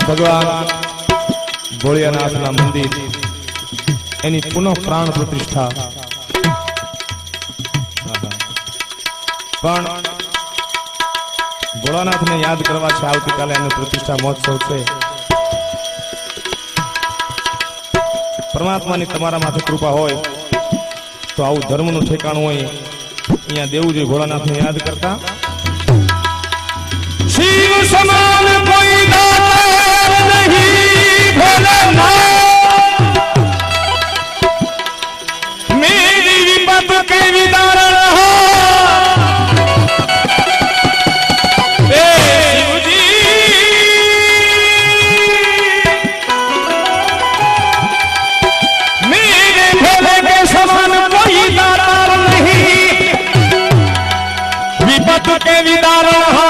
भगवान भोळियानाथना मंदिर एनी पुनः प्राण प्रतिष्ठा पण भोळानाथ ने याद करवा छे आवती काले एनो प्रतिष्ठा महोत्सव छे। परमात्मा ની તમારા માથે કૃપા હોય તો આવું ધર્મનું ઠેકાણું હોય અહીંયા દેવજી ભોળાનાથ ને યાદ કરતા शिव समान कोई दाता नहीं भोलेनाथ मेरी विपत के विदारण हो ए शिव जी मेरे भोले के समान कोई दाता नहीं विपत के विदारण हो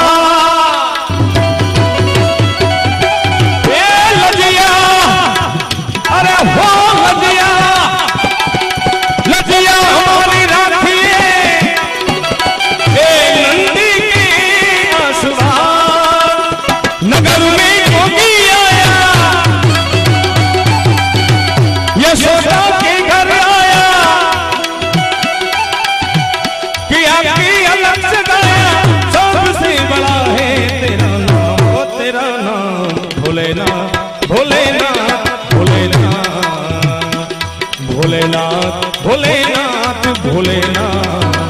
भोलेनाथ भोलेनाथ भोलेनाथ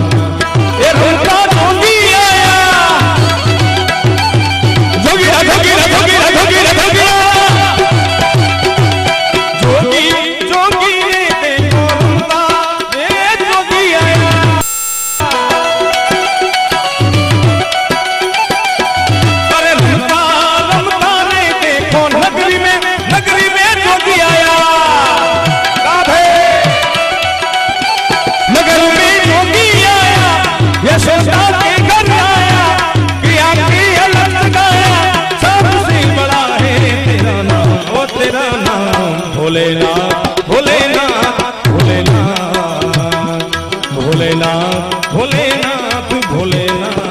ये रुका जोगी आया जोगी जोगी जोगी जोगी जोगी जोगी जोगी रे कोरता ये जोगी आया अरे रमता रमता रे देखो नगरी में जोगी आया यशोदा के घर आया प्रिया की अलग गाया सबसे बड़ा है तेरा नाम ओ तेरा नाम भोलेनाथ भोलेनाथ भोलेनाथ भोलेनाथ भोलेनाथ भोलेनाथ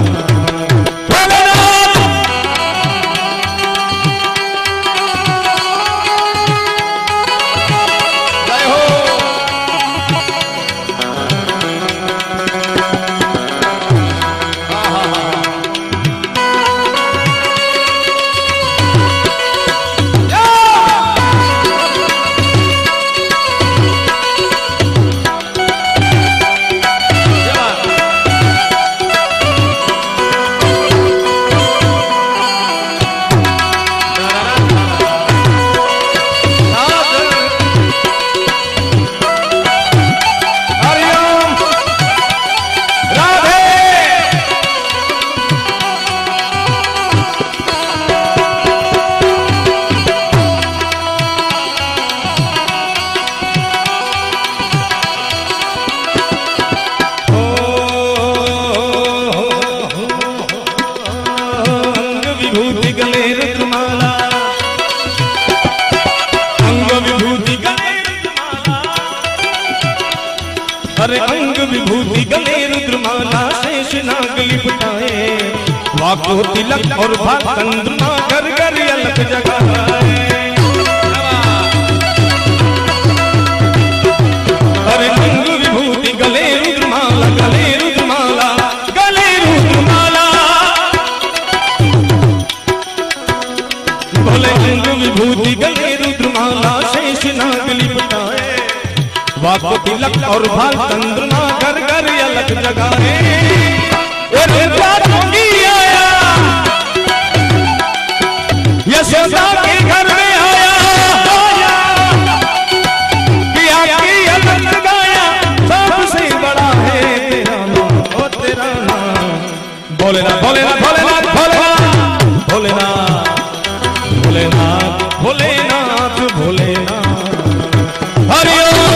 हर अंग विभूति गले रुद्रमाला शेष नाग लिपटाए वाको तिलक और भाग चंद्रमा घर घर अलग जगाए हर अंग विभूति गले रुद्रमाला गले रुद्रमाला गले रुद्रमाला भले अंग विभूति गले रुद्रमाला शेष नाग लिपटाए वाको तिलक और भाल चंद्रमा घर घर अलग जगाए એ રૂપા ढोंगी आया यशोदा के घर में आया कि आपकी अलग गाया सबसे बड़ा है तेरा नाम ओ तेरा नाम भोलेनाथ भोलेनाथ भोलेनाथ भोलेनाथ भोलेनाथ भोलेनाथ भोलेनाथ भोलेनाथ हरि ओम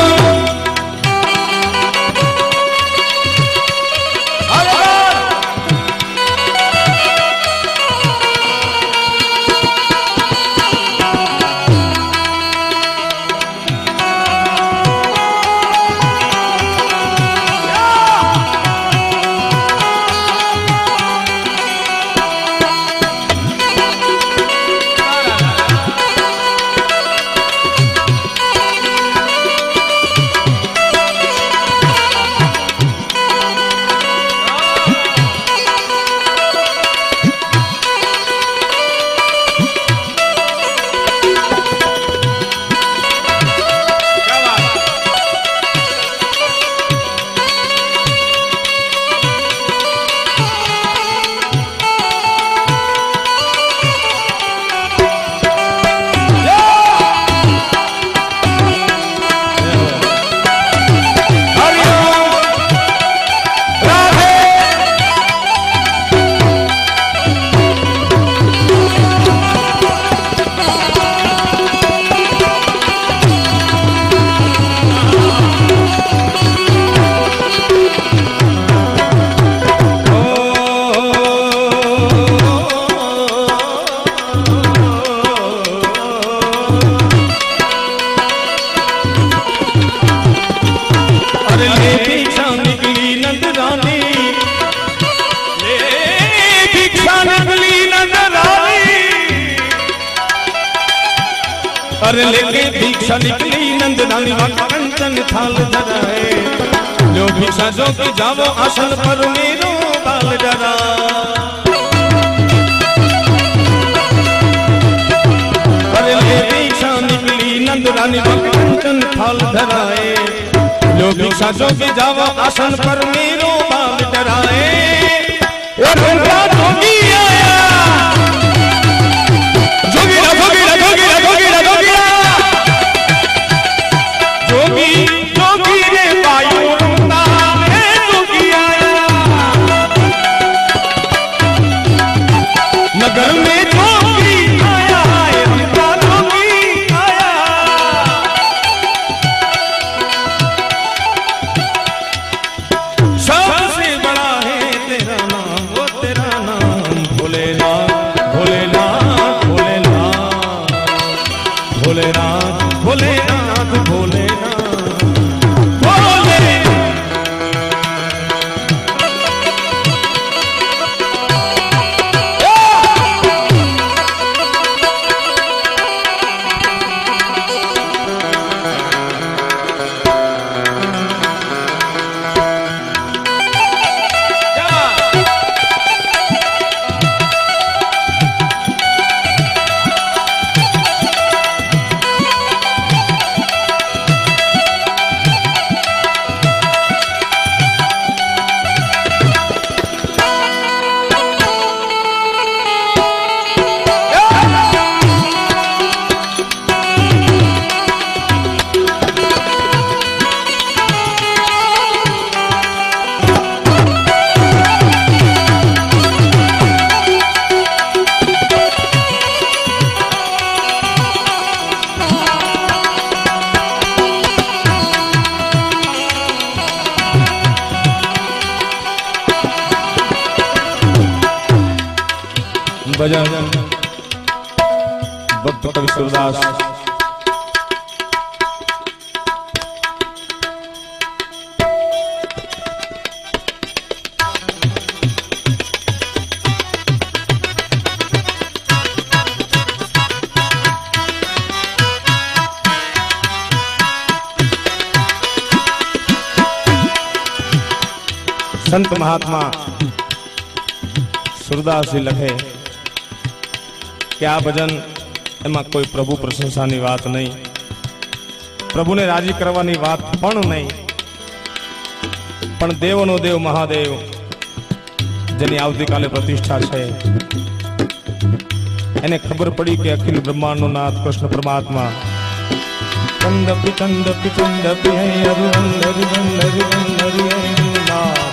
अरे लेके भिक्षा निकली नंदरानी कंचन थाल धराए लो भिक्षा जो की जावो आसन पर मेरो बाल डरा अरे ले भिक्षा निकली नंदरानी कंचन थाल धराए लो भिक्षा जो की जावो आसन पर मेरो बाल डराए रूपा ढोंगी आया जोगीरा जोगीरा जोगीरा जोगीरा जोगी जोगी रे वायु रूपा रे जोगी आया नगर में जोगी आया है रूपा जोगी आया सबसे बड़ा है तेरा नाम वो तेरा नाम भोलेनाथ भोलेनाथ भोलेनाथ भोलेनाथ भोलेनाथ भोलेनाथ भजन भक्त कवि सूरदास संत महात्मा सूरदास जी लखे कि आ भजन एमा कोई प्रभु प्रशंसानी बात नहीं, प्रभु ने राजी करवानी बात पण नहीं, पण देवनो देव महादेव જેની આવતીકાલે પ્રતિષ્ઠા છે, એને ખબર પડી કે અખિલ બ્રહ્માંડનો નાથ કૃષ્ણ પરમાત્મા ચંદપી ચંદપી ચંદપી હે અરુંધરી બંદરી બંદરી નાથ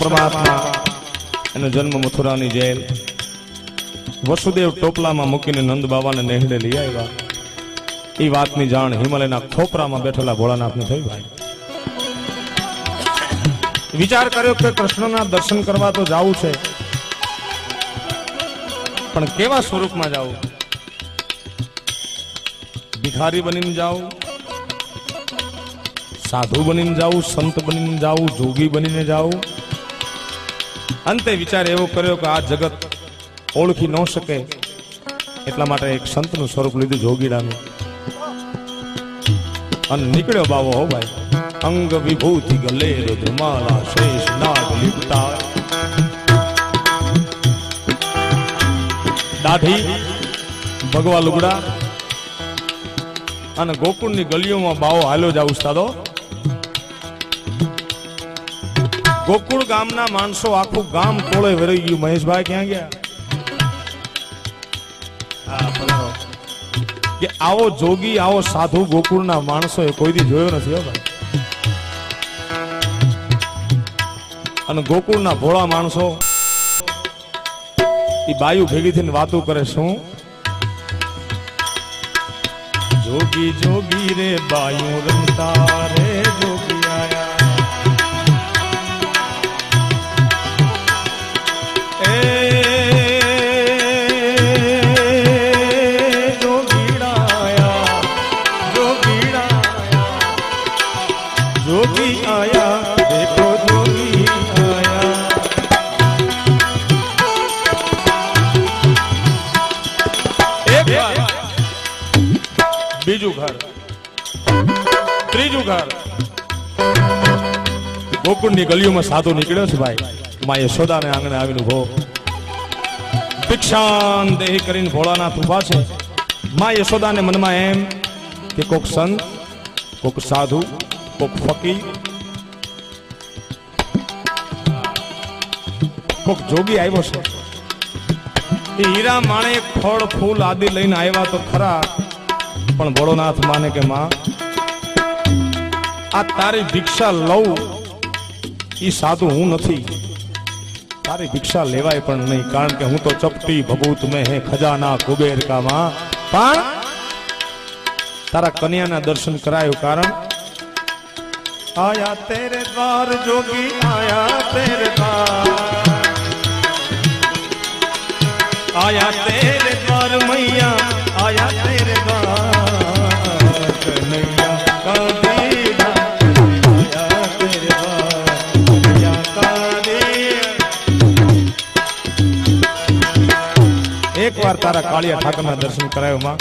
પરમાત્મા એનો જન્મ મથુરાની જેલ વસુદેવ ટોપલામાં મૂકીને નંદ બાબાને નેહડે લઈ આવ્યા. એ વાતની જાણ હિમાલયના ખોપરામાં બેઠેલા ભોળાનાથને થઈ. ભાઈ વિચાર કર્યો કે કૃષ્ણના દર્શન કરવા તો જાવું છે, પણ કેવા સ્વરૂપમાં જાવું? ભિખારી બનીને જાવું, સાધુ બનીને જાવું, સંત બનીને જાવું, જોગી બનીને જાવું? અંતે વિચાર એવો કર્યો કે આ જગત ઓળખી ન શકે, એટલા માટે એક સંતનું સ્વરૂપ લીધું, જોગીડાનું, અને નીકળ્યો બાવો. હો ભાઈ, અંગ વિભૂતિ ગલે રુદ્રમાલા શેષ નાગ લીપતા, દાઢી ભગવા લુગડા, અને ગોકુળની ગલીઓમાં બાવો હાલ્યો જાવ. ઉસ્તાદો, ગોકુળ ગામના માણસો આખું ગામ ટોળે વરી ગયું. મહેશભાઈ ક્યાં ગયા? કે આવો જોગી, આવો સાધુ ગોકુળના માણસો એ કોઈ દી જોયો નથી. ભાઈ, અને ગોકુળના ભોળા માણસો એ બાયુ ભેગી થઈને વાતો કરે. શું? જોગી જોગી રે બાયુ રમતા રે, જોગી આયા બીજું ઘર, ત્રીજું ઘર. ગોકુળની ગલીઓમાં સાધુ નીકળ્યો છે. ભાઈ, માં યશોદાને આંગણે આવીને ઉભો, ભિક્ષાન દેહી કરીને ભોળાનાથ ઉભા છે. માં યશોદાને મનમાં એમ કે કોક સંત, કોક સાધુ, કોક ફકીર, કોક જોગી આવ્યો છે. એ હીરા માણેક ફળ ફૂલ આદિ લઈને આવ્યા તો ખરા, પણ ભોળોનાથ માને કે માં, આ તારી ભિક્ષા લઉં ઈ સાધુ હું નથી, તારી ભિક્ષા લેવાય પણ નહીં, કારણ કે હું તો ચપટી ભભૂત મેં હે ખજાના કુબેર કા માં. પણ તારા કન્યાના દર્શન કરાયું, કારણ આયા તેરે દ્વાર જોગી, આયા તેરે દ્વાર, આયા તેરે દ્વાર મૈયા, આયા તેરે દ્વાર કનૈયા કા દીડા, આયા તેરે દ્વાર કનૈયા કા દીડા. એક વાર તારા કાળિયા ઠાકરના દર્શન કરાયો માં.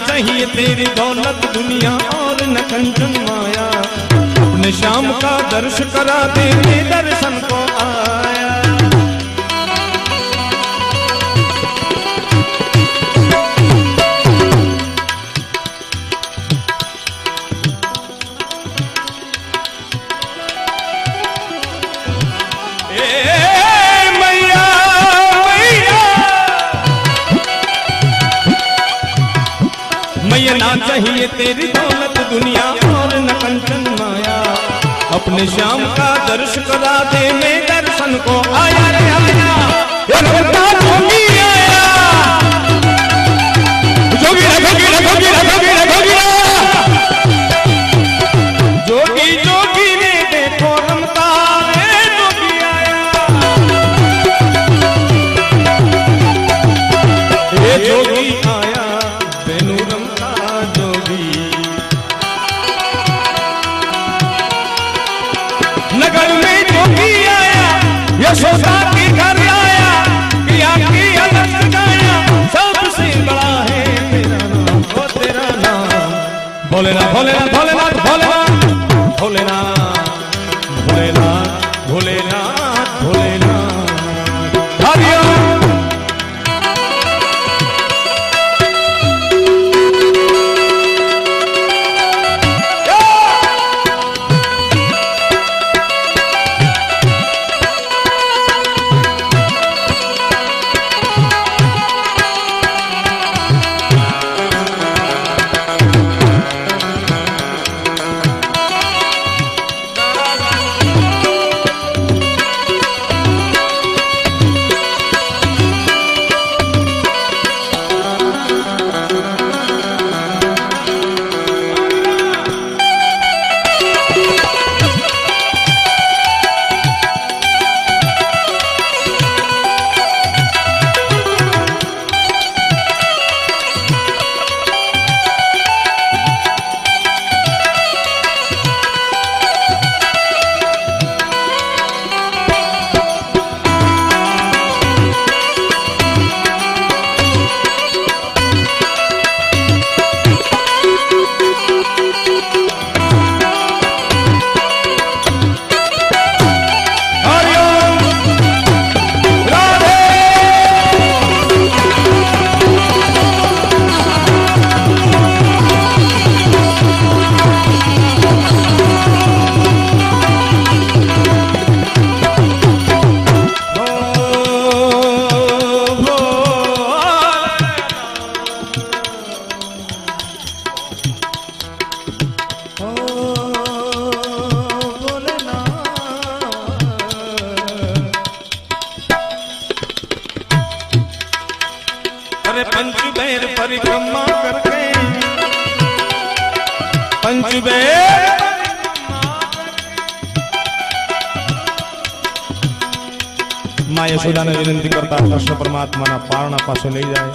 चाहिए तेरी दौलत दुनिया और न कंचन माया, अपने श्याम का दर्श करा दे, दर्शन को आ मैया मैया ना चाहिए तेरी दौलत दुनिया और न कंचन माया, अपने श्याम का दर्श करा दे, मैं दर्शन को आया रे आया, जोगी आया, जोगी जोगी जोगी जोगी जोगी जोगी ने देखो रमता रे, जोगी आया, ये जोगी आया बेनू रमता जोगी, नगर में जोगी आया, यशोदा के घर आया, क्रिया की अलग गाया, सबसे बड़ा है मेरा नाम, वो तेरा नाम, भोलेनाथ भोलेनाथ भोलेनाथ भोलेनाथ भोलेनाथ भोलेनाथ भोलेनाथ भोलेनाथ हरिओम। पंचबेर परिक्रमा करके पंचबेर मां यशोदा ने विनंती करता कृष्ण परमात्मा ना पारणा पासे लई जाए।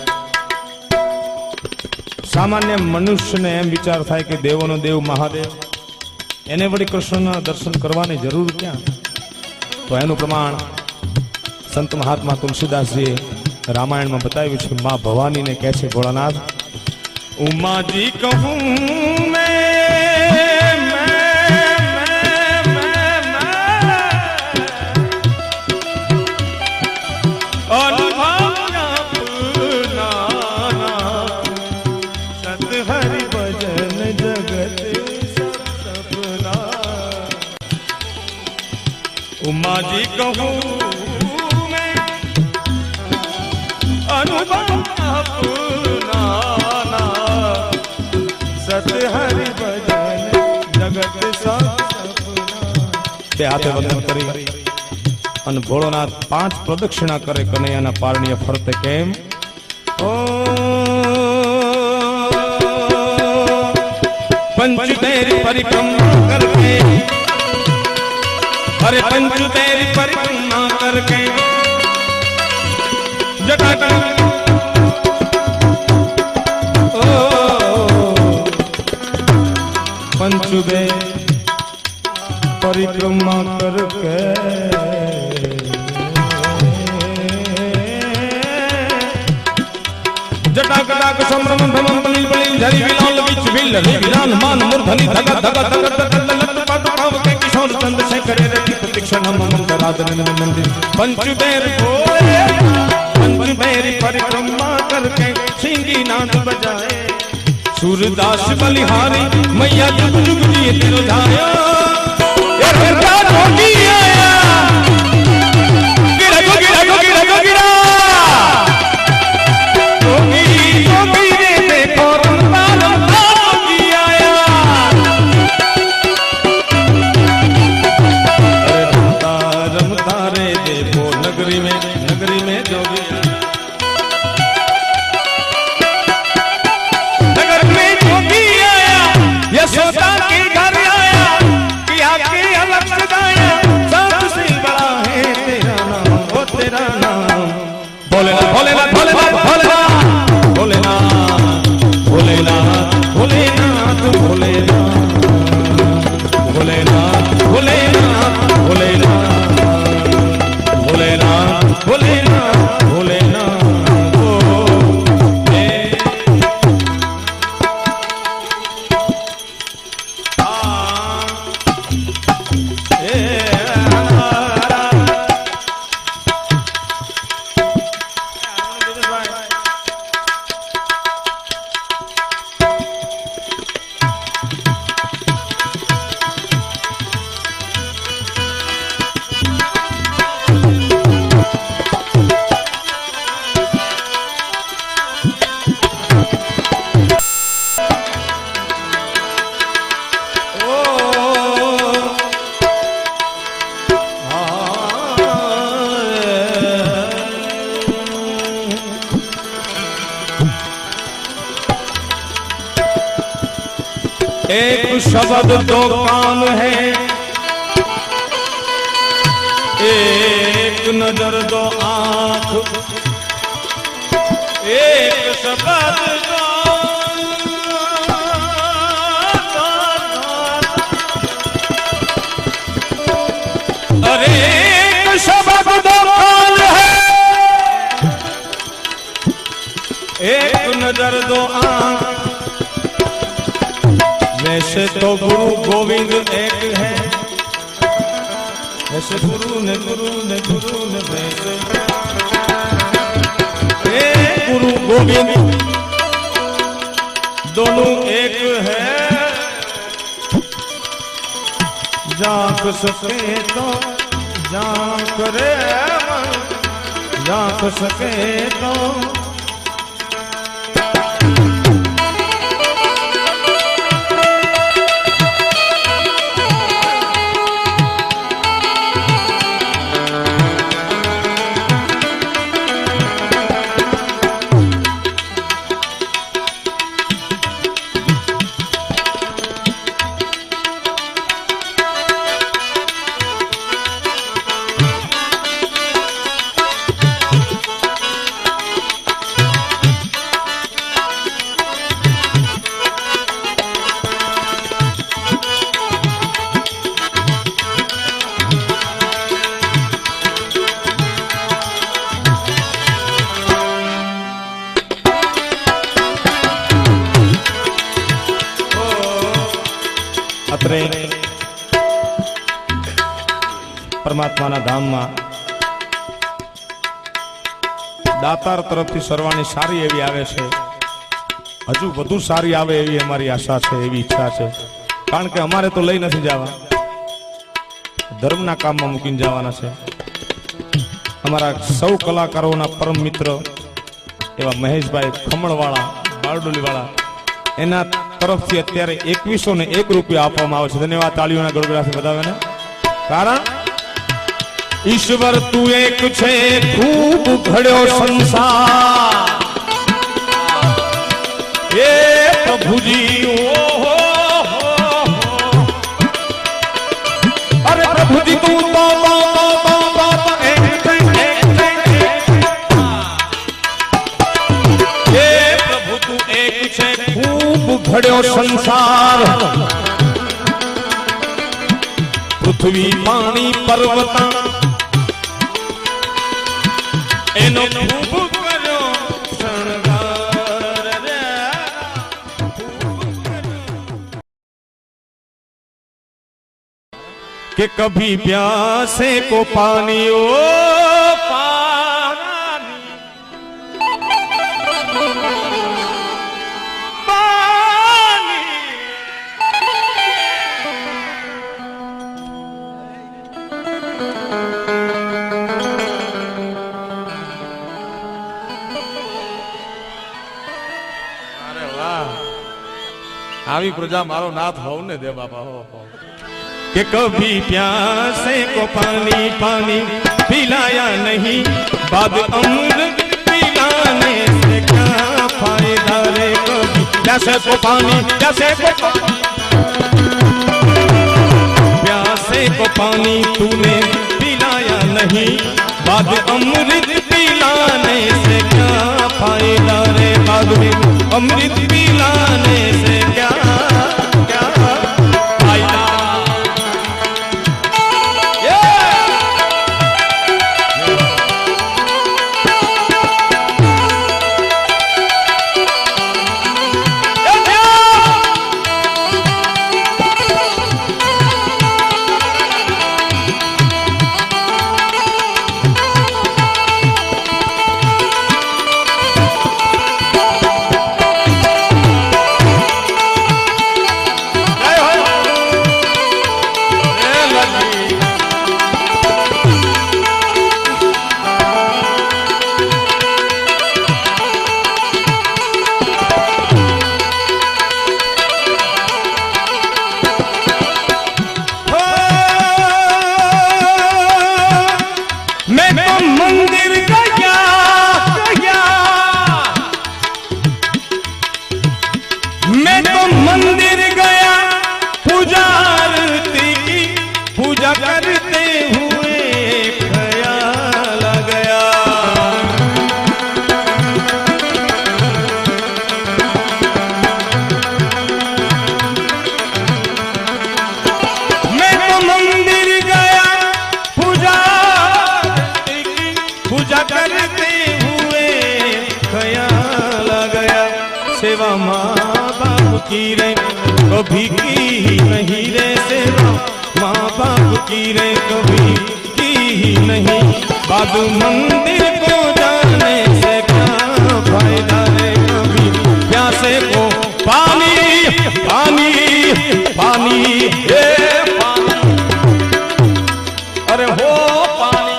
सामान्य मनुष्य ने एम विचार थाय के देवोनो देव महादेव एने वળી કૃષ્ણના દર્શન કરવાની જરૂર ક્યાં? તો એનું પ્રમાણ સંત મહાત્મા તુલસીદાસજીએ રામાયણમાં બતાવ્યું છે। માં ભવાનીને કહે છે ભોળાનાથ, ઉમાજી કહું हरि भजन जगत सपना, उमा जी कहूँ मैं अनुभव अपना, सत हरि भजन जगत सपना। બે હાથે વંદન કરી અને ભોળોનાથ 5 પ્રદક્ષિણા કરે કનૈયાના પારણીય ફરતે કેમ? ઓ पंचबेर परिक्रमा करके, अरे पंचबेर परिक्रमा करके जटा ओ पंचबेर परिक्रमा करके जटा कटाक संभ्रम भ्रमम बलिल बलिल झरी विलाल बीच विल रे विलान मान मूर्धनि धग धग धग धग लट पाट पाव के किशोर चंद शेखर रति प्रतीक्षण मंगरादन नंदिन पंचबेर बोले पंचबेर परिक्रमा करके सिंगी नाद बजाए, सूरदास बलिहारी मैया जुग जुग जिए तिरो धाया, ये रंगा जोगी आया शब्द दो कान है, एक नजर दो आंख, एक शब्द दो अरे एक शब्द दो कान है, एक नजर दो आंख। वैसे तो गुरु गोविंद एक है, वैसे गुरु ने वैसे गुरु गोविंद दोनों एक है। जांक सके तो जांक रे जांक सके तो અત્રે પરમાત્માના ધામમાં દાતાર તરફથી સરવાણી સારી એવી આવે છે, હજુ વધુ સારી આવે એવી અમારી આશા છે, એવી ઈચ્છા છે। કારણ કે અમારે તો લઈ નથી જવા, ધર્મના કામમાં મૂકીને જવાના છે। અમારા સૌ કલાકારોના પરમ મિત્ર એવા મહેશભાઈ ખમણવાળા બારડોલીવાળા એના તરફથી અત્યારે 2101 રૂપિયા આપવામાં આવે છે। ધન્યવાદ, તાળીઓના ગડગડાથી બધાને। કારણ ઈશ્વર તું એક છે, ખૂબ ઘડ્યો સંસાર, એ પ્રભુજી ઓહો અરે પ્રભુજી તું તો ઘડ્યો સંસાર, પૃથ્વી પાણી પર્વત એનો ખૂબ કર્યો શણગાર રે। કે કભી પ્યાસે કો પાની ઓ આવી પ્રજા મારો નાથ હોવ ને દે બાપા હો કે કભી પ્યાસે કો પાनी पानी पिलाया नहीं, बाद अमृत पिलाने से क्या फायदा रे। कभी प्यासे को पानी प्यासे को पानी तूने पिलाया नहीं, बाद अमृत पिलाने से क्या फायदा रे। बाद में अमृत पिलाने से क्या फायदा। की रे कभी की ही नहीं रे सेवा, माँ बाप की रे कभी की ही नहीं। बाबू मंदिर को जाने से क्या फायदा रे, कभी प्यासे को पानी पानी पानी पानी, अरे हो पानी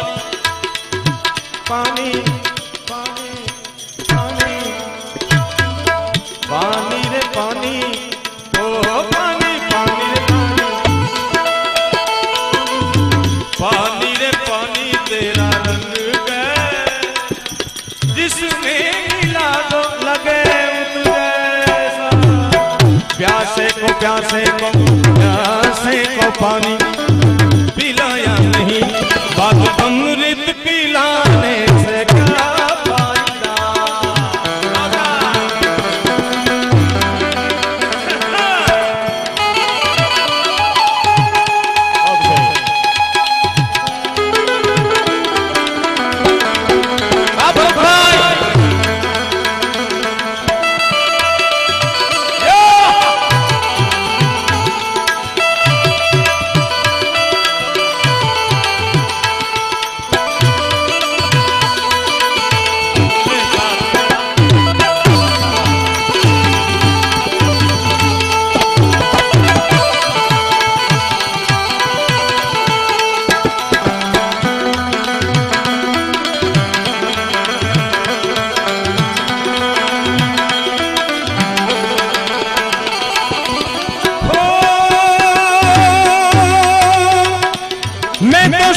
पानी पानी पानी पानी रे पानी, ओ पानी पानी रे पानी रे पानी, तेरा रंग जिसमें मिला दो लगे जैसा। प्यासे को पानी पिलाया नहीं, बात अमृत पिलाने से क्या फायदा। अब भाई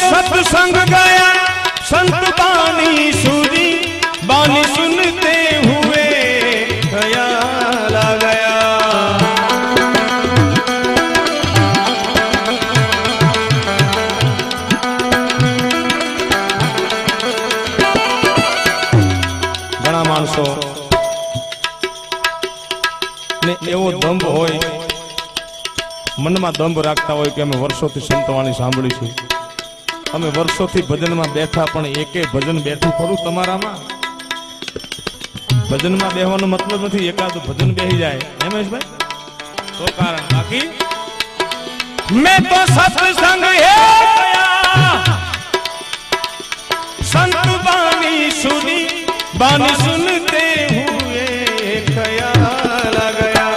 सत्संग गया संत बानी सूरी, बानी सुनते हुए ख्याल आ गया। घણા માણસો ને એવો દંભ હોય, મનમાં દંભ રાખતા હોય કે અમે વર્ષોથી સંતવાણી સાંભળી છે, અમે વર્ષોથી ભજનમાં બેઠા, પણ એકે ભજન બેઠું ખરું તમારામાં? ભજનમાં બેહવાનો મતલબ નથી એકાદ ભજન બેહી જાય એમએસભાઈ તો કારણ, બાકી મેં તો સત્સંગ હે ગયા संत बानी सुनी, बानी सुनते हुए ख्याल आ गया।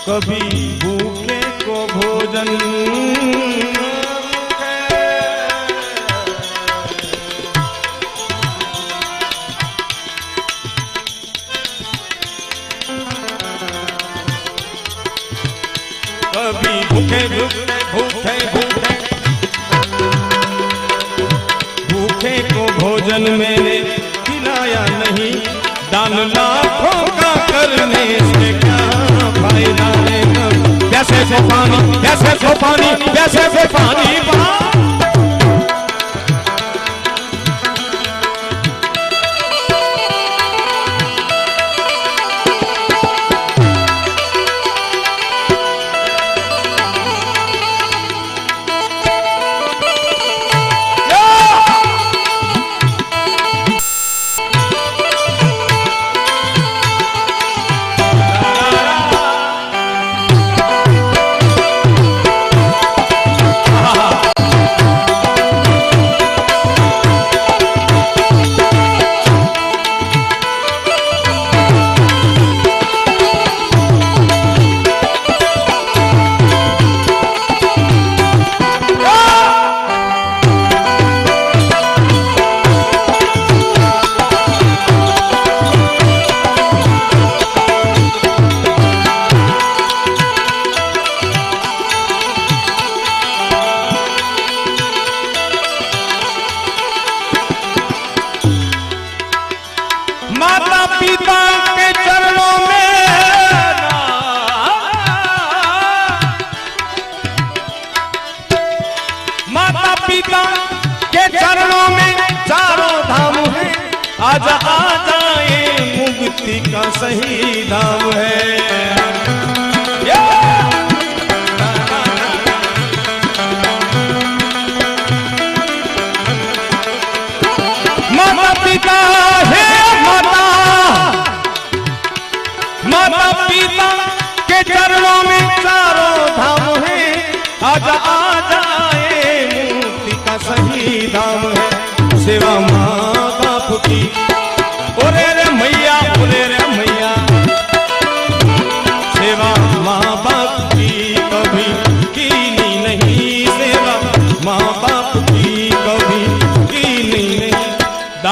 कभी भूखे को भोजन, कभी भूखे भूखे भूखे भूखे भूखे को भोजन मैंने खिलाया नहीं, दान लाखों का करने से क्या फायदा है। कैसे से पानी, कैसे से पानी, कैसे से पानी माता पिता के चरणों में, माता पिता के चरणों में चारों धाम है, आजा आजा ये मुक्ति का सही धाम है। माता पिता है, माता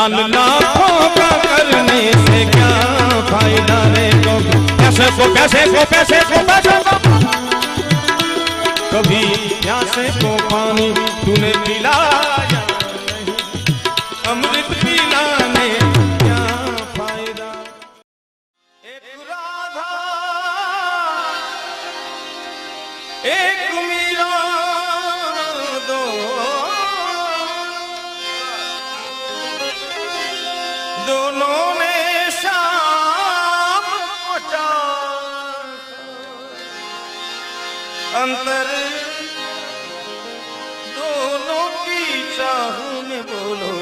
जान लाखों का करने से क्या फायदा रे को पैसे को पैसे को पैसे को पैसे को कभी प्यासे को पानी तूने पिलाया नहीं, अमृत पिलाने क्या फायदा। एक राधा एक मीरा दो दोनों ने शाम को अंतर दोनों की चाह में बोलो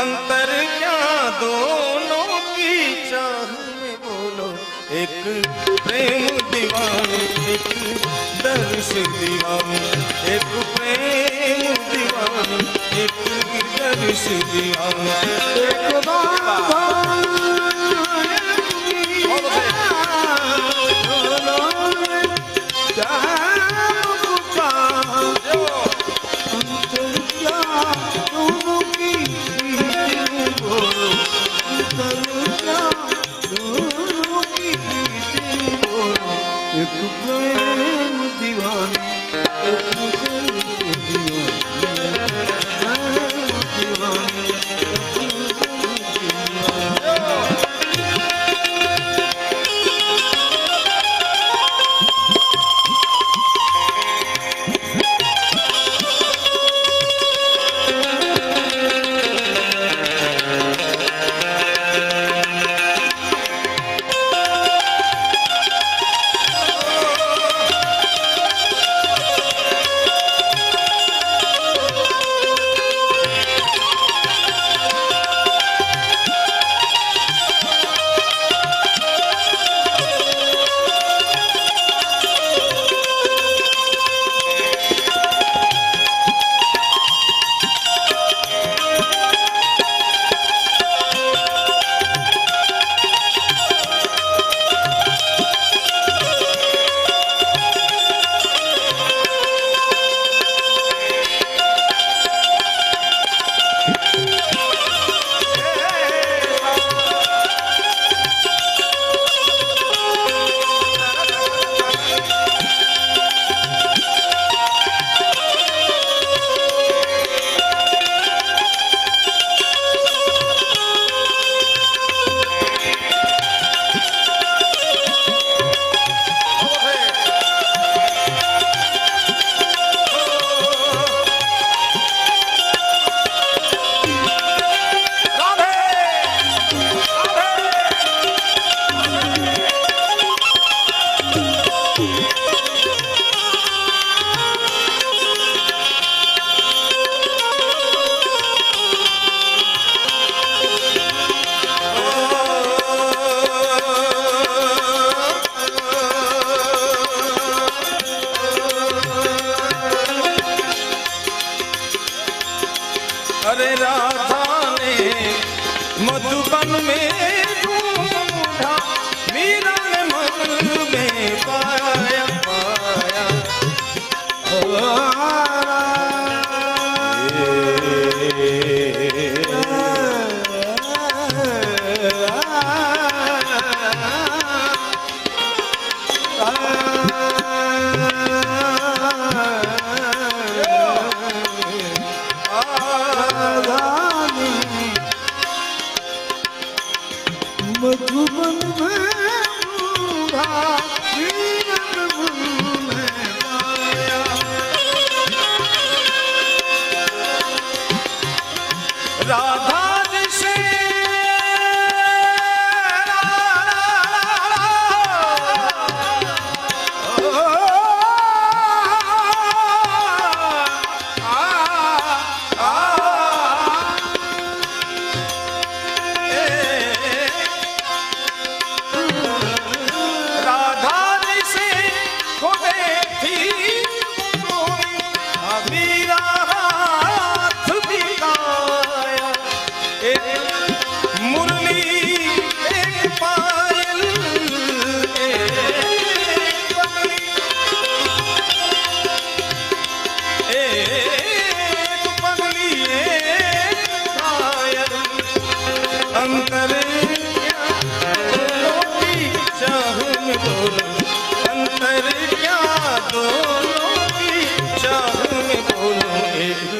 अंतर क्या दोनों की चाह में बोलो। एक प्रेम दीवाने एक दर्श दीवाने एक प्रेम दीवाने एक दर्श दीवाने एक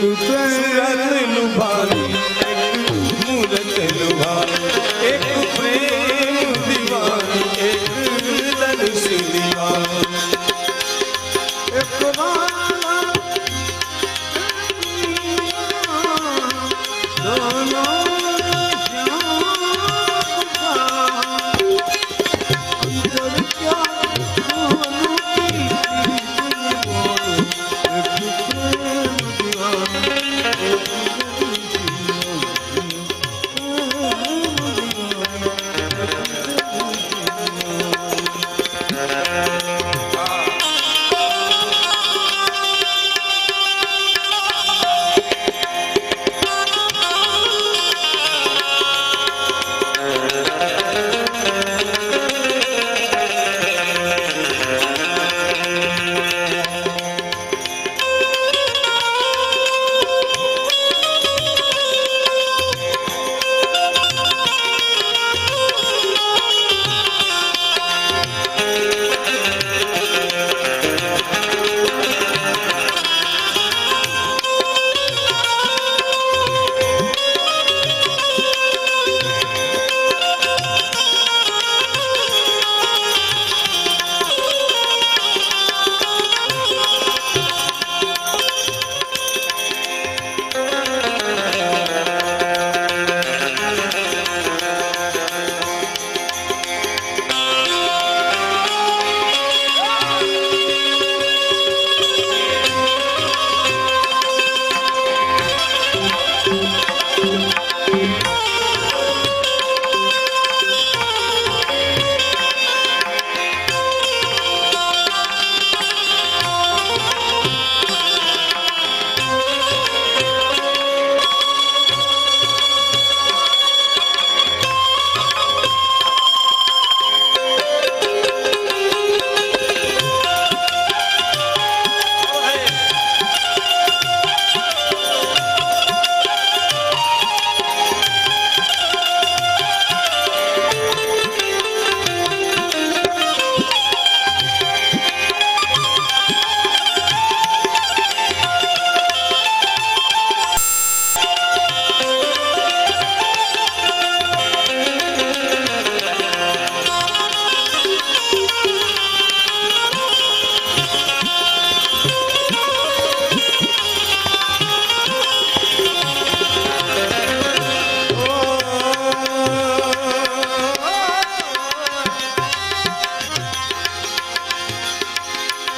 सूरत लुभानी एक मूरत लुभानी एक प्रेम दीवानी एक दर्श दीवानी एक दोनों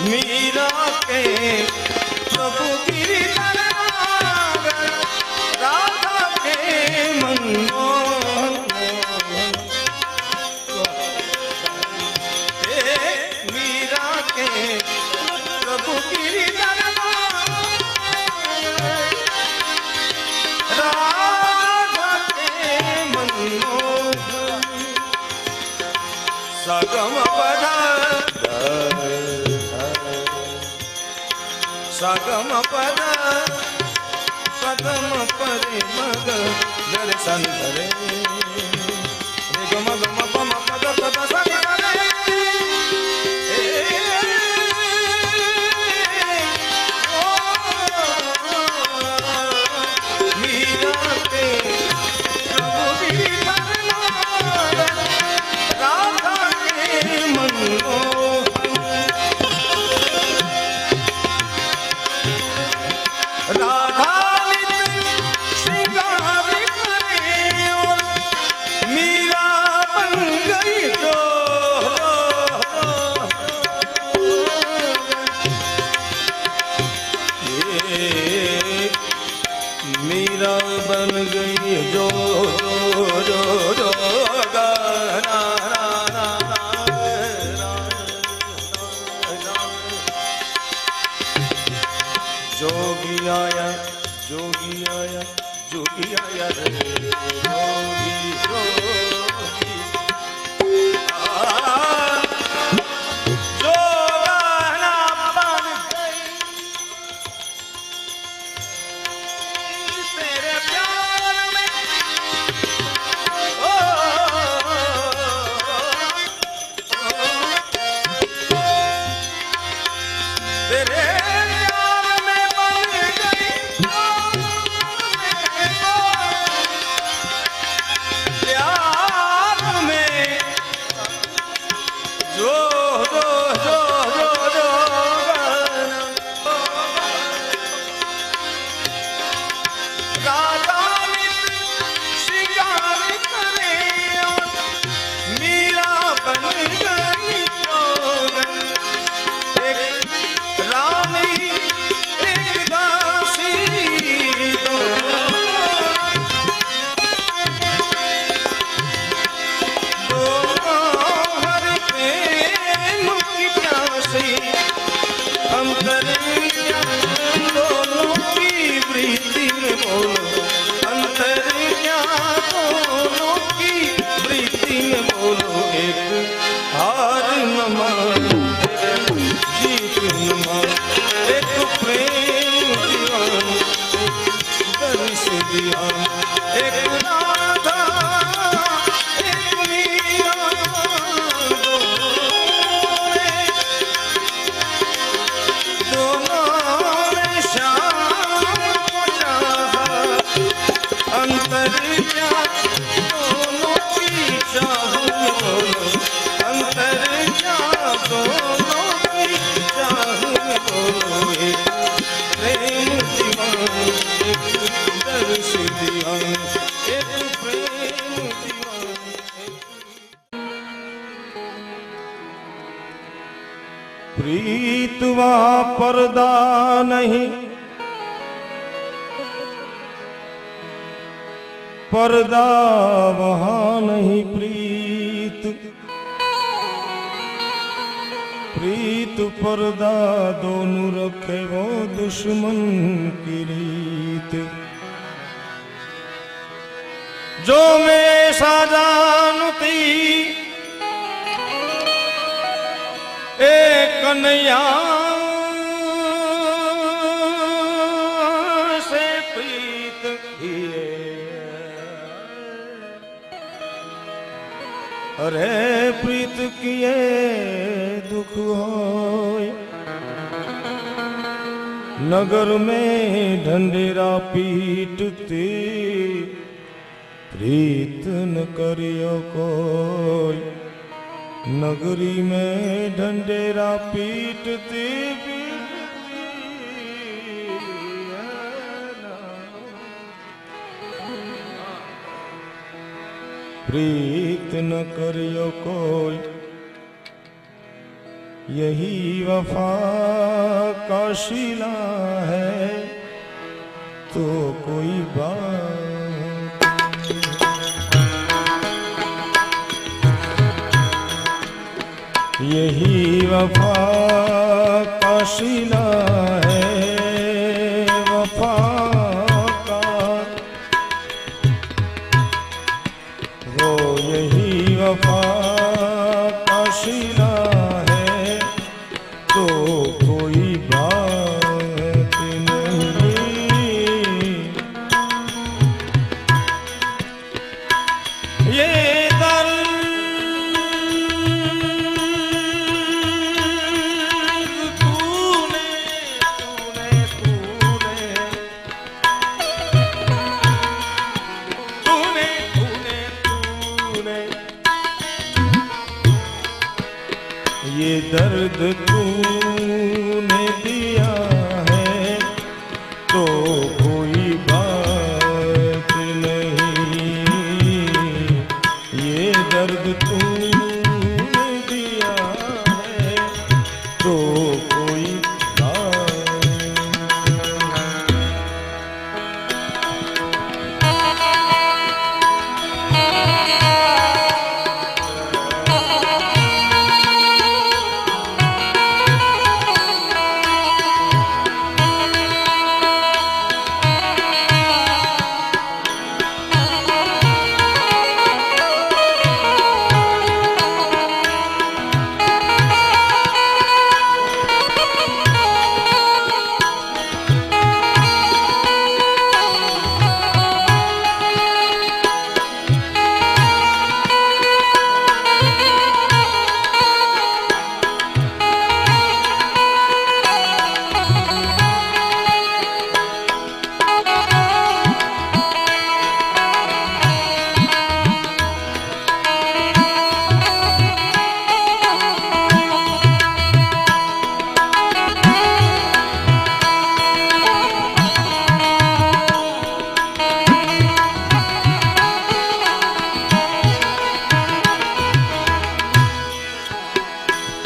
मीरा के प्रभु गिरधर राधा के मनमोहन मीरा के प्रभु गिरधर राधा के मनमोहन सगम पदा सगम पद पदम परे मग दर्शन करे गम गम पम पद पद सनि मीरा के प्रभु गिरधर राधा के मनमोहन राधा श्रृंगार करे और मीरा बन गई तो मीरा बन गई जो गाना जोगी आया जोगी आया जोगी आया रे जोगी जोगी जो गाना बन गई तेरे प्यार में तेरे प्यार में बन गई वहां पर्दा नहीं, पर्दा वहां नहीं प्रीत, प्रीत पर्दा दोनों रखे वो दुश्मन की रीत। जो मैं साजानती एक कन्हैया से प्रीत किए, अरे प्रीत किए दुख होय, नगर में ढंढेरा पीटती प्रीत न करियो कोई, नगरी में ढंढेरा पीटती प्रीत न करियो कोई, यही वफा का शीला है तो कोई बात। यही वफा का शीला है, वफा का वो यही वफा का शीला है तो कोई बात नहीं। ये ये दर्द तूने दिया है तो कोई बात नहीं, ये दर्द तूने दिया है तो कोई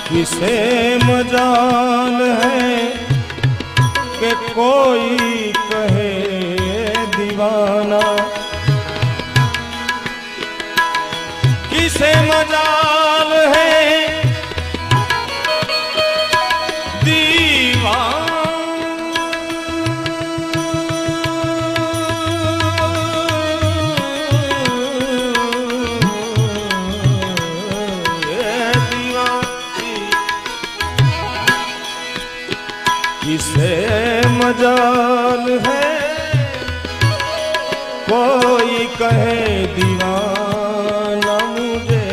किसे मजाल है कि कोई कहे दीवाना, किसे मजाल है दीवाना, किसे मजाल है कोई कहे दीवाना मुझे,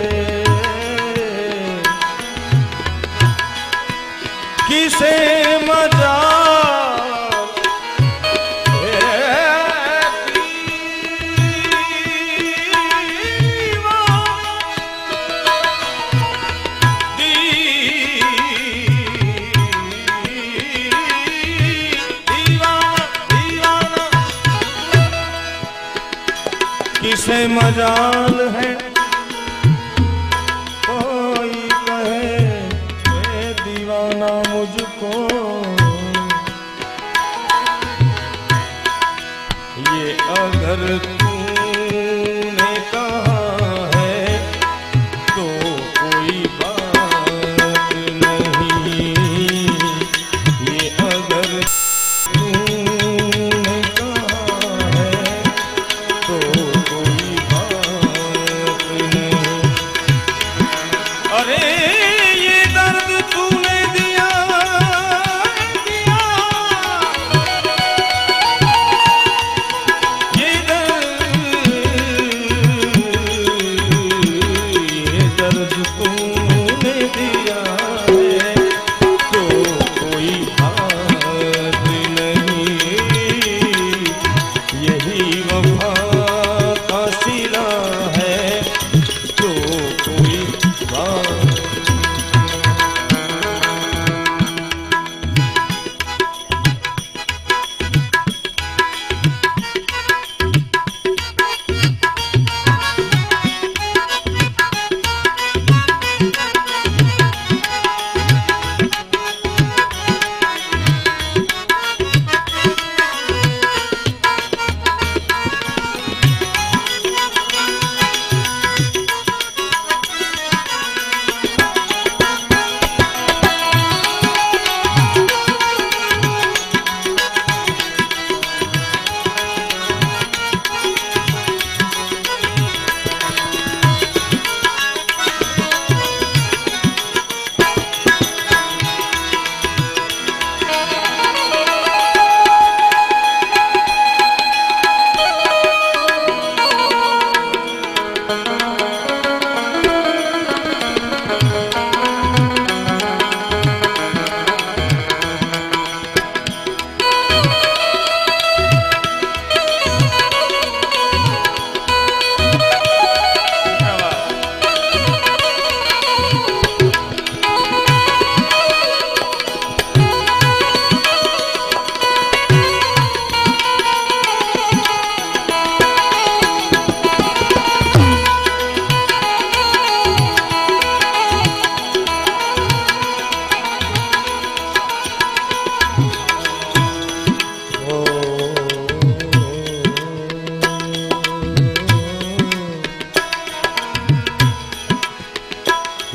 किसे मजाल किसे मजाल है कोई कहे दीवाना मुझको, अगर तूने कहा है तो कोई बात नहीं, ये अगर तूने कहा है तो कोई बात नहीं। अरे ये दर्द तूने दिया दिया, ये दर्द तूने दिया है तो कोई बात नहीं, यही वफा का सिला है तो कोई बात।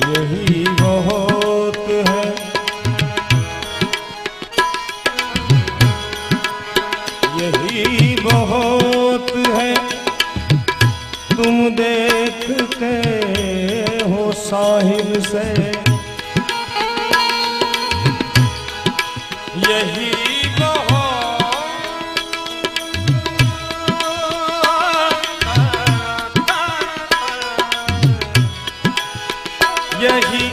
यही बहुत है, यही बहुत है, तुम देखते हो साहिल से, यही यही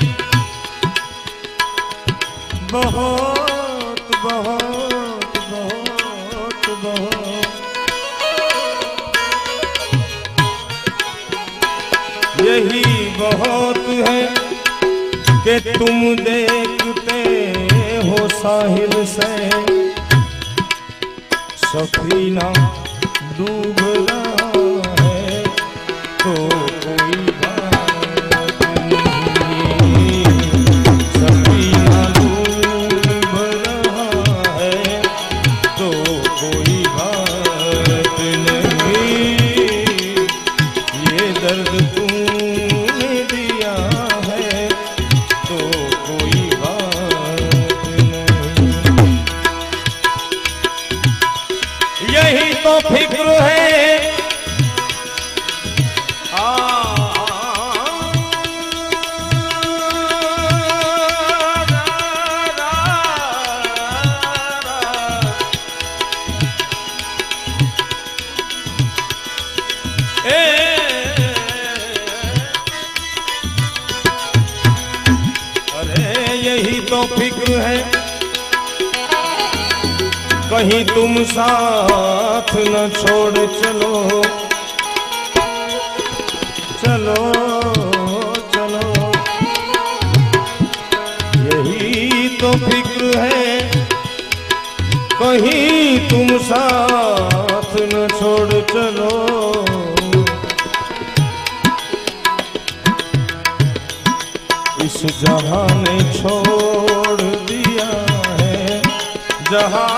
बहुत बहुत बहुत बहुत, यही बहुत है कि तुम देखते हो साहिल से, सफीना डूब रहा है तो कोई बात नहीं, सफीना डूब रहा है तो कोई बात नहीं, ये दर्द तूने दिया है तो कोई बात नहीं, यही तो फिक्र है। अरे यही तो फिक्र है, कहीं तुम साथ न छोड़ चलो चलो चलो, यही तो फिक्र है, कहीं तुम साथ न छोड़ चलो, इस जहां ने छोड़ दिया है जहां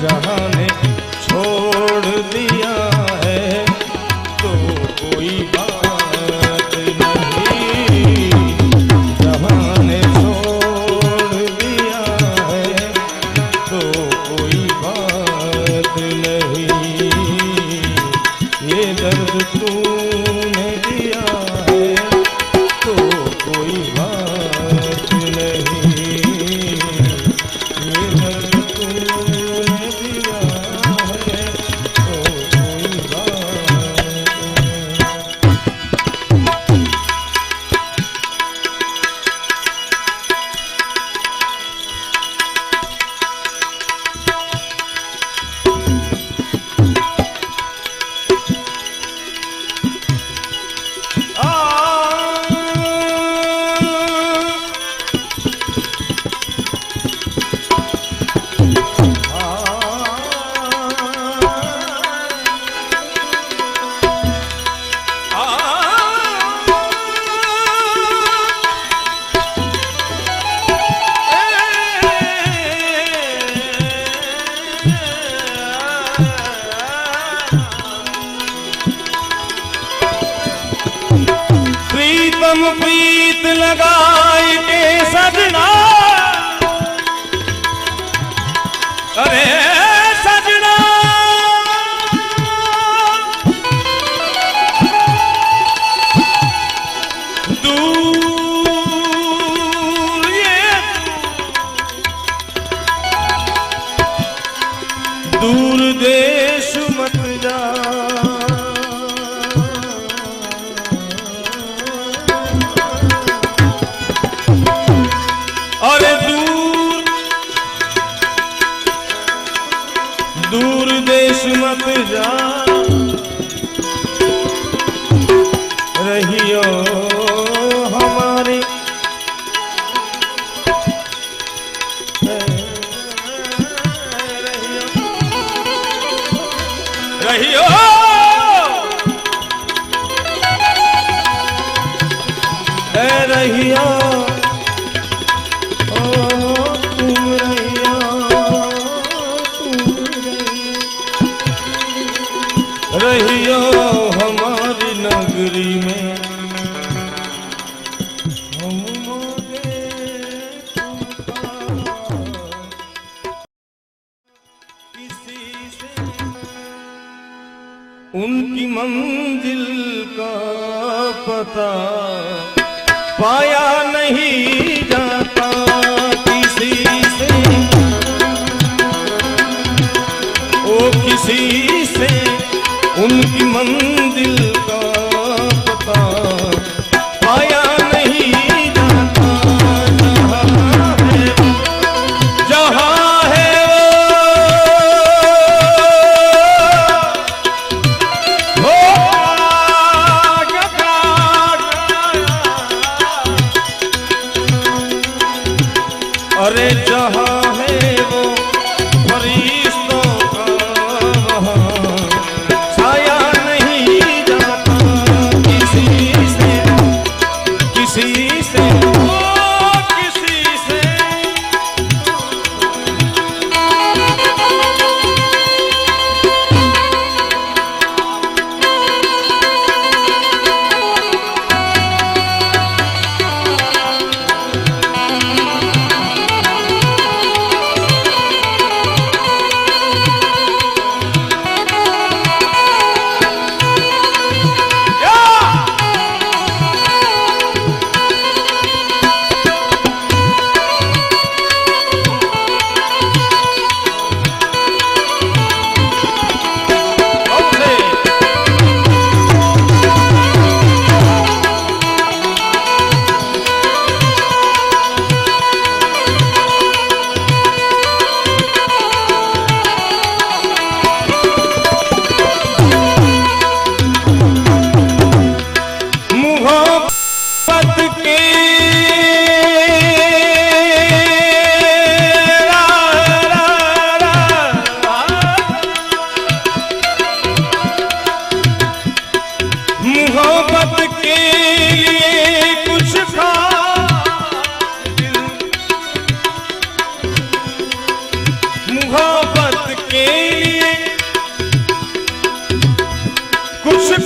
जहाँ ने छोड़ दिया है तो कोई बात नहीं, जहाँ ने छोड़ दिया है तो कोई बात नहीं, ये दर्द तूने दिया है तो कोई बात नहीं, ये दर्द तूने दिया है तो कोई बात नहीं। प्रीतम प्रीत लगाए के सजना, अरे सजना दूर ये दूर देश मत जा, अरे दूर देश मत जा, रहियो हमारे रहियो रहियो रहियो हमारी नगरी में, हम मोगे किसी से उनकी मंजिल का पता पाया नहीं जाता किसी से, ओ किसी से उनकी मंजिल का पता पाया नहीं जाता, जहाँ है वो अरे जहाँ है वो फरिश्तों का वहाँ छाया नहीं जाता किसी से, किसी से ओ किसी से।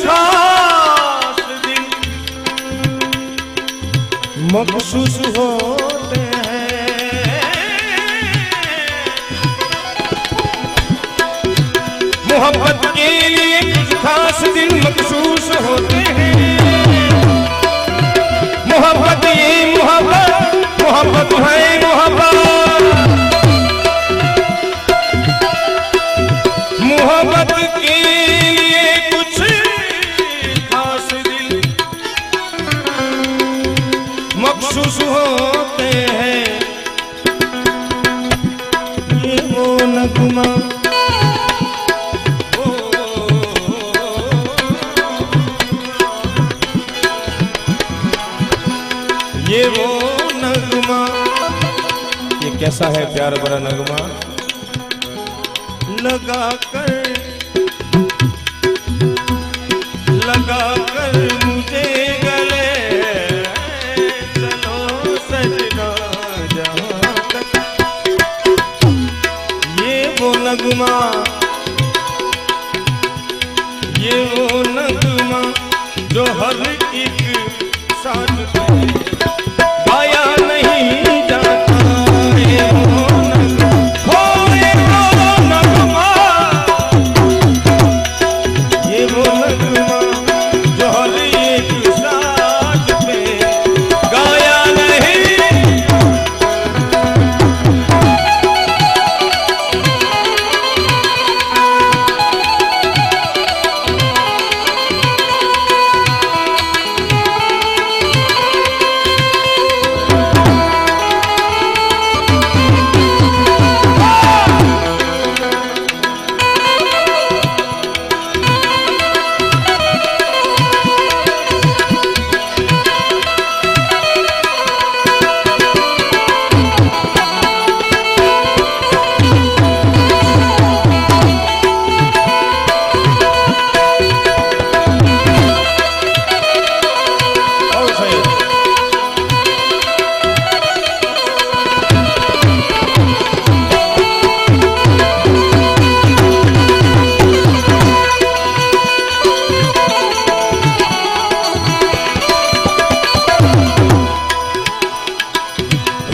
खास दिन मखसूस होते हैं। मोहब्बत के लिए कुछ खास दिन मखसूस होते हैं। मोहब्बत ये मोहब्बत मोहब्बत है मोहब्बत। मोहब्बत के लिए कुछ खास दिन मखसूस होते हैं। ये वो नगमा ये वो नगमा। ये कैसा है प्यार भरा नगमा। लगा कर मुझे गले चलो सजना जहां तक। ये वो नगमा ये वो नगमा जो हर एक साथ गाया नहीं जाता। ये वो नगमा ये वो नगमा ये वो नगमा जो हर एक साथ पे गाया नहीं।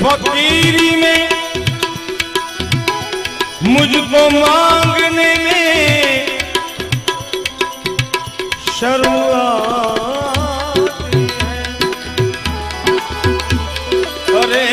फकीरी में मुझको मांगने में शर्म आती है। अरे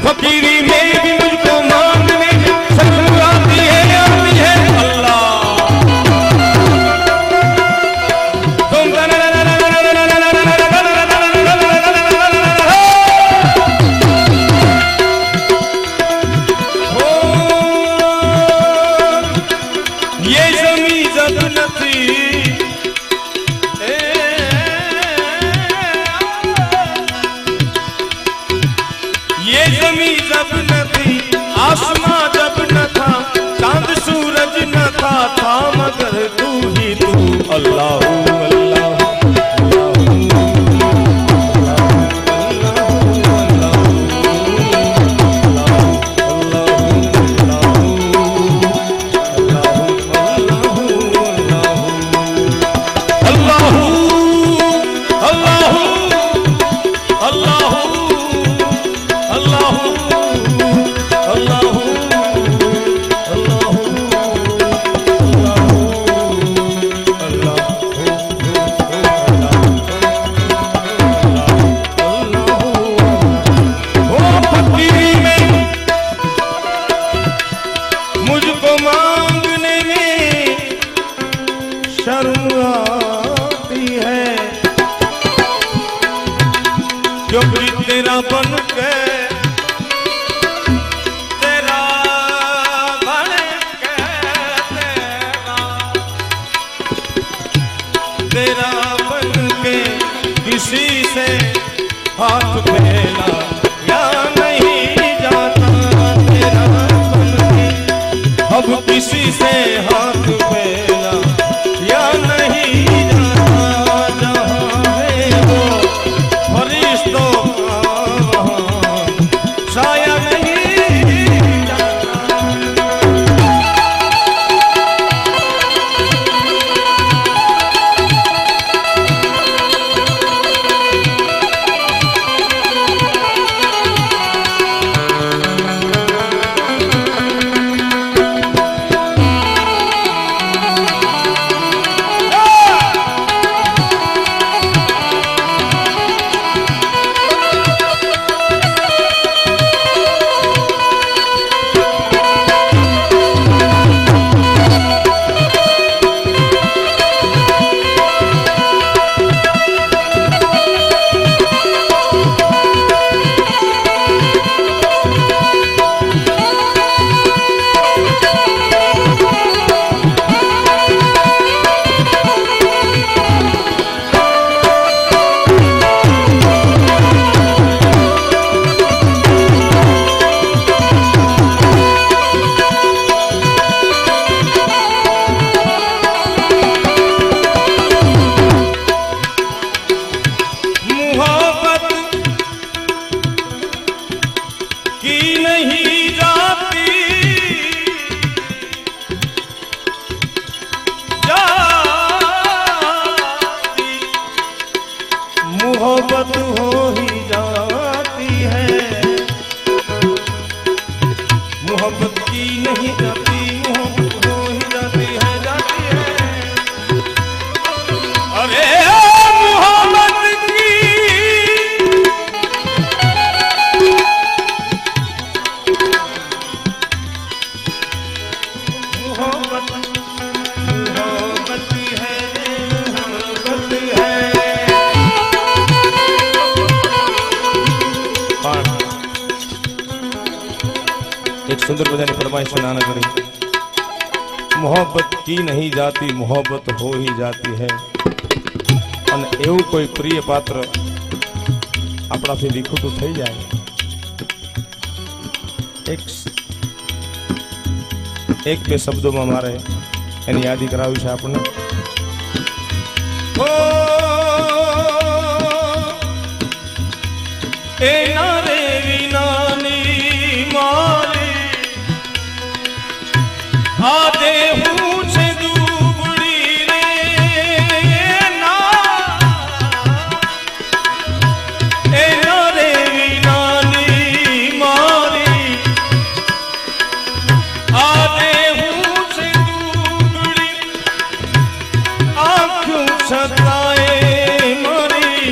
फकीरी में भी मुझको मांगने शर्म आती है अल्लाह। ये जमी जब नथी ये जमी जब न थी आसमां जब न था चांद सूरज न था मगर तू ही तू। अल्लाह अल्लाह जो भी तेरा बन के तेरा बन के किसी से हाथ फैला या नहीं जाता तेरा बंदी। अब किसी से हाथ फैला या नहीं जाता, जहाँ है वो फरिश्तों का वहाँ साया नहीं मोहब्बत हो ही जाती है, मोहब्बत की नहीं जाती, मोहब्बत हो ही जाती है, जाती है। अरे मोहब्बत की मोहब्बत मोहब्बत है, मोहब्बत है। एक सुंदर बजाने फरमाइश सुनाना करें। मोहब्बत की नहीं जाती, मोहब्बत हो ही जाती है। અને એવું કોઈ પ્રિય પાત્ર આપણાથી વિખૂટું થઈ જાય, એક બે શબ્દોમાં મારે એની યાદી કરાવી છે આપણને। એના રે વિનાની મારી આદે હું છે દુબળી રે ના, એના રે વિનાની મારી આદે હું છે દુબળી, આંખું છતાંય મારી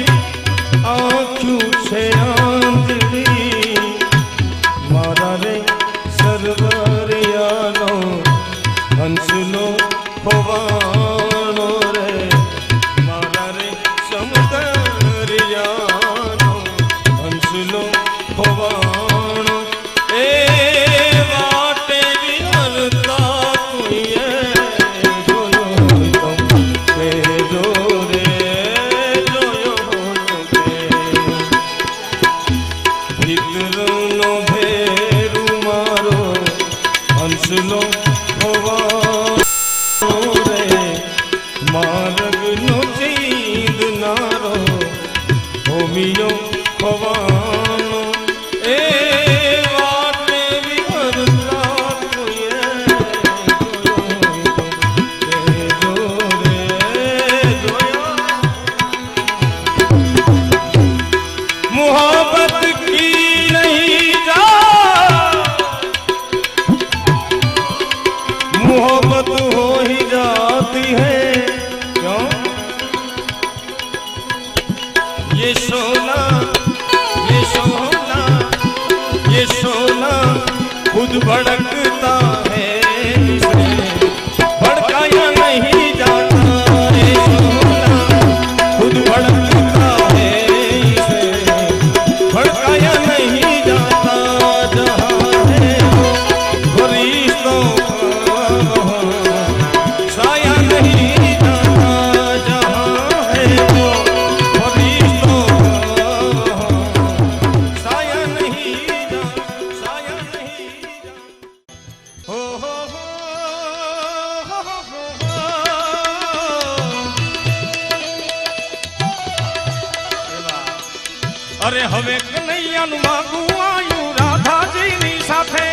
આંખું છે આંધળી, મારા રે સરવરિયાનો હંસલો હોવાનો રે, મારા રે સમુદરિયાનો હંસલો હોવાનો, એ વાટે વિહરતા કોઈએ જોયો તો કેજો રે, જોયો કે ભીતરનો ભેરું મારો હંસલો માર્ગનો ચીંદનારો હોમિયો ખવાનો, એ વાટે વિહરતા કોઈએ જોયો રે, જોયો। मोहब्बत की नहीं जा, मोहब्बत हो ही जाती है, क्यों? ये सोना ये सोना ये सोना खुद भड़कता है, इसे भड़काया नहीं जाता, ये सोना खुद भड़कता है, इसे भड़काया नहीं जाता, जहाँ है वो फरिश्तों का साया नहीं जाता, जहाँ है वो फरिश्तों અરે હવે કનૈયાનું માગું આયું રાધાજીની સાથે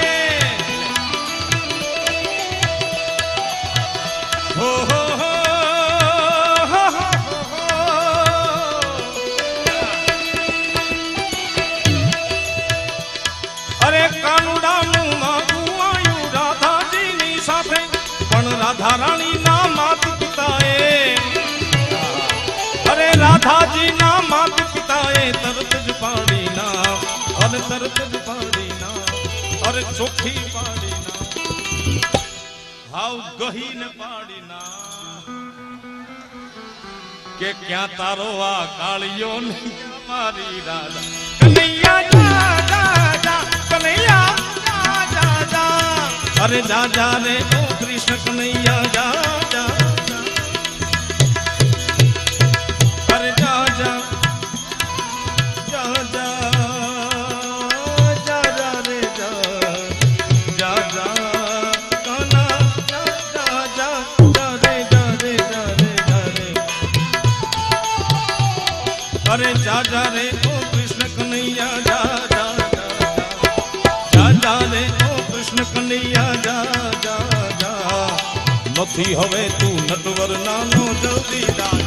હો હો હો અરે કાનુડાનું માગું આયું રાધાજીની સાથે પણ રાધા રાણી ના માત પિતાએ અરે રાધાજી ના માત પિતાએ તરત જ પાડી ના અને તરત જ પાડી ના અરે ચોખ્ખી પાડી ના હાવ ગહીને પાડી ના કે ક્યાં તારો આ કાળિયો ને મારી રાધા કનૈયા જા જા જા કનૈયા જા જા જા અરે જા જા રે ઓ કૃષ્ણ કનૈયા જા જા અરે જા જા જા જા જા જા રે જા જા જા કાના જા જા જા જા રે જા રે જા રે જા રે અરે જા જા રે ઓ કૃષ્ણ કનૈયા જા જા જા જા રે ઓ કૃષ્ણ કનૈયા જા જા જા નથી હવે તું નટવર નાનો જલ્દી જા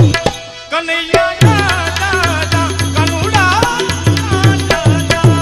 કનૈયા જા જા જા કનુડા જા જા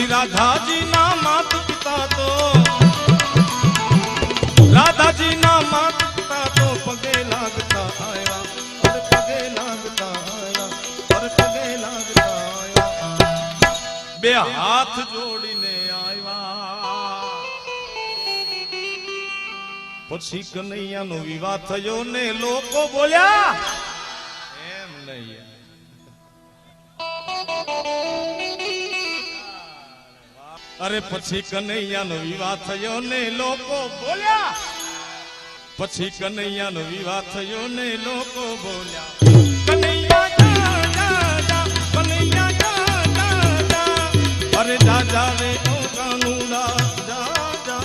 રાધાજી ના માત પિતા તો રાધાજી ના માત પિતા તો પગે લાગતા આયા અરે પગે લાગતા આયા અરે પગે લાગતા આયા બે હાથ જોડીને આવ્યા પછી કનૈયાનો વિવાહ થયો ને લોકો બોલ્યા એમ નહીં અરે પછી કનૈયાનો વિવાહ થયો ને લોકો બોલ્યા પછી કનૈયાનો વિવાહ થયો ને લોકો બોલ્યા કનૈયા જા જા જા કનૈયા જા જા જા અરે જા જા રે ઓ કાનુડા જા જા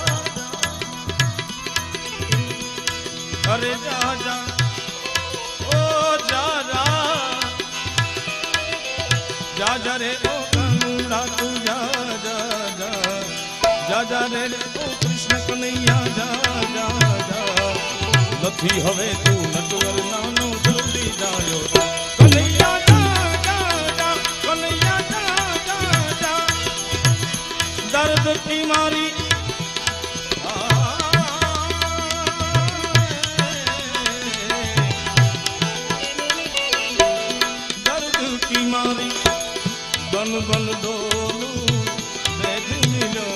અરે જા જા ઓ જા જા જા રે ઓ કાનુડા તું જા જા જા રે ઓ કૃષ્ણ કનૈયા જા જા જા નથી હવે તું નટવર નાનો જલ્દી જાયો કનૈયા જા જા જા કનૈયા જા જા જા દર્દ કી મારી દર્દ કી મારી બન બન ડોલું દેખ મિલો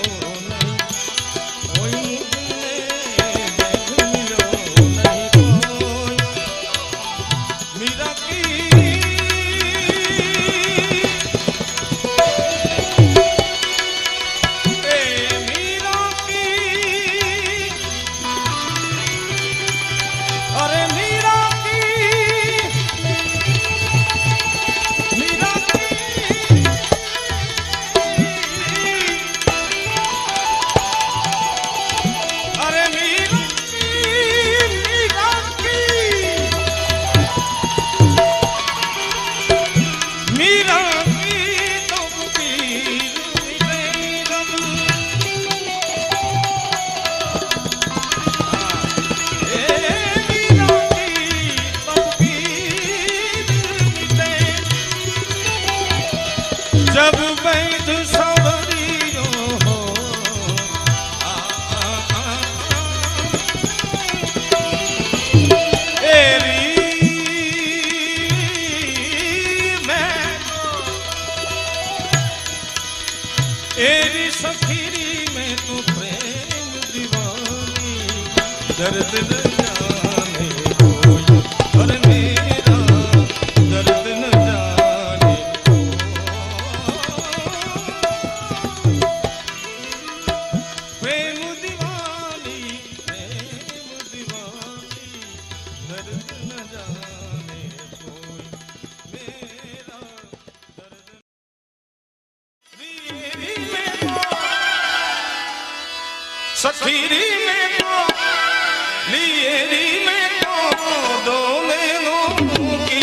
जब बैठ सवरियो हो एरी एरी सखीरी में तू प्रेम दीवानी दर्द न जाने कोई और मेरा दर्द न जाने कोई प्रेम दीवानी दर्द न जाने कोई मेरा दर्द सखीरी में तो लिएरी में तो दो नैनों की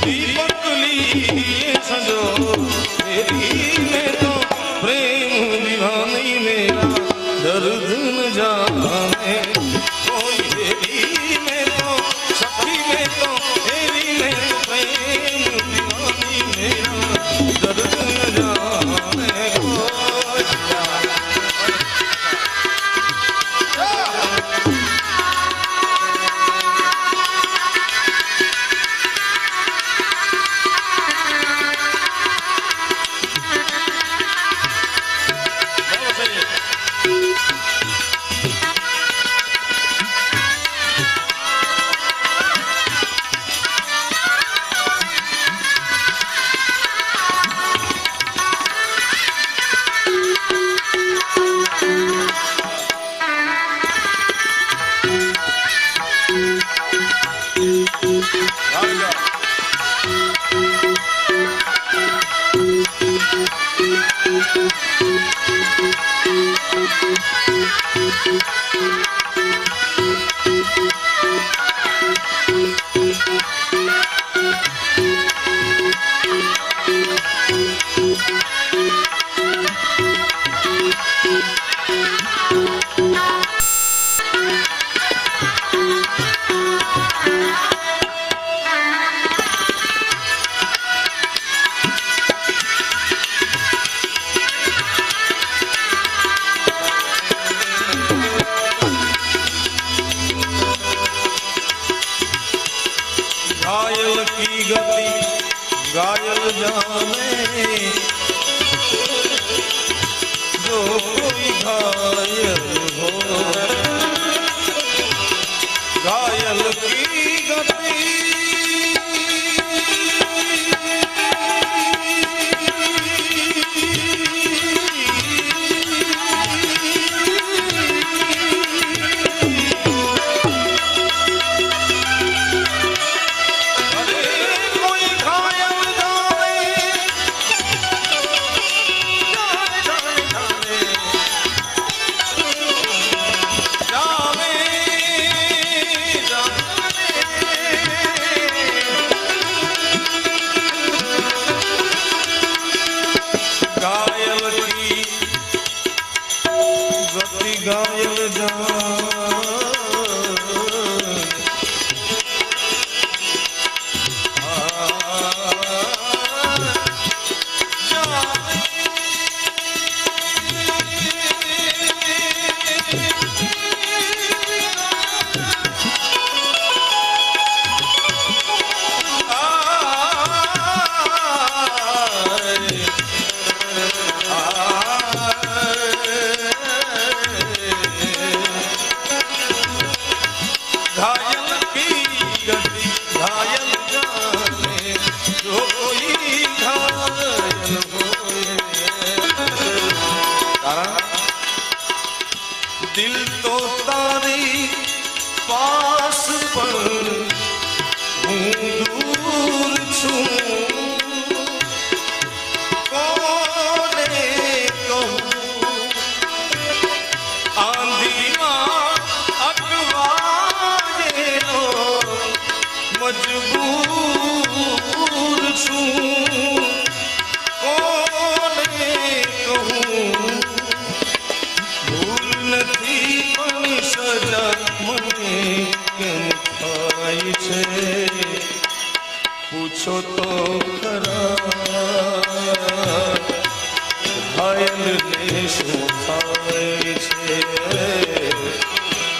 दीपक लिए सजो तेरी में तो प्रेम दीवानी मेरा दर्द न जाने कोई तेरी में तो सखी में तो तेरी में प्रेम दीवानी मेरा दर्द न जाने कोई ઘાયલને શું થાય છે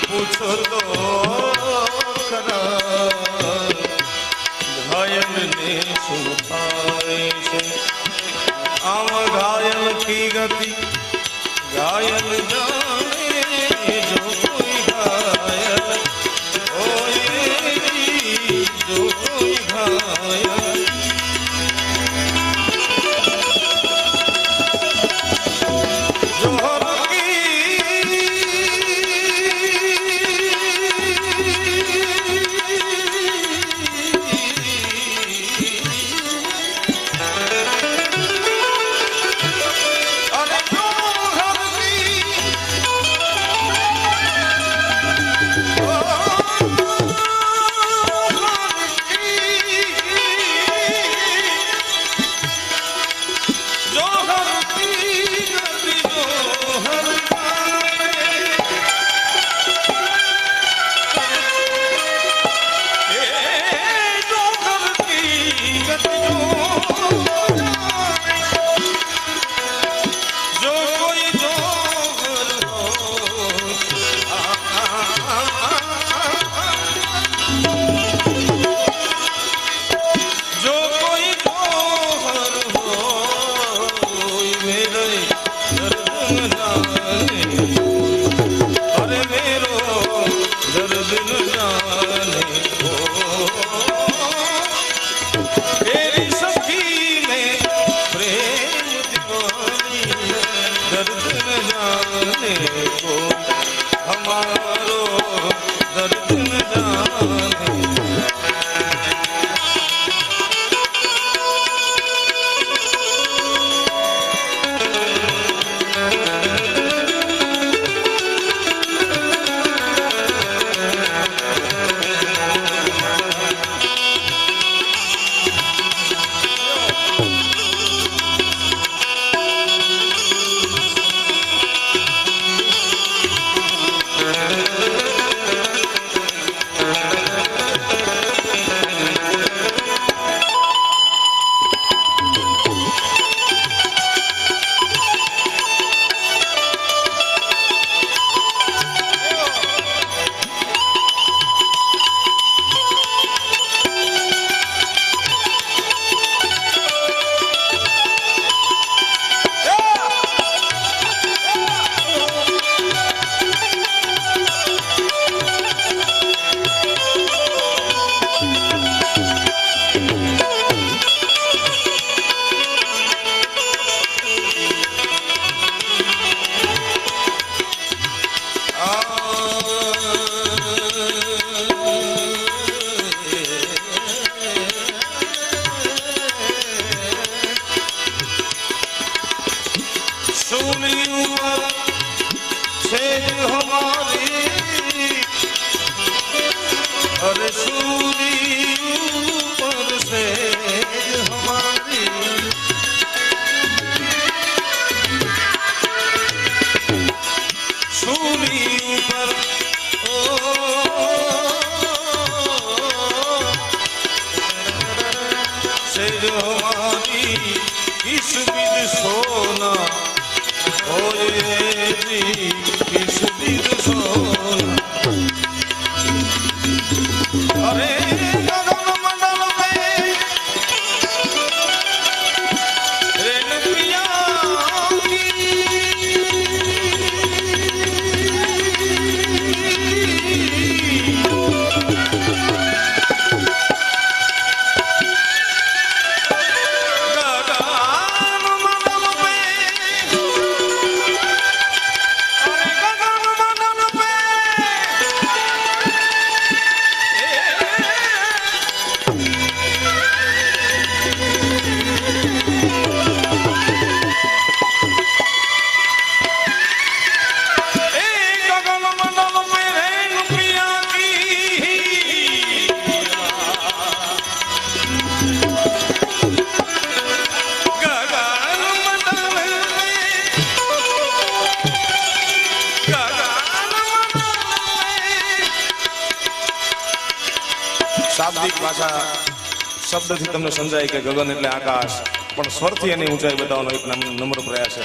પૂછો તો ખરા ઘાયલને શું થાય છે આમ ઘાયલ કી ગતિ ઘાયલ જાણે જો કોઈ ઘાયલ હોય જો કોઈ ઘાયલ શાબ્દિક ભાષા શબ્દથી તમને સમજાય કે ગગન એટલે આકાશ, પણ સ્વરથી એની ઊંચાઈ બતાવવાનો એક નમ્ર પ્રયાસ છે.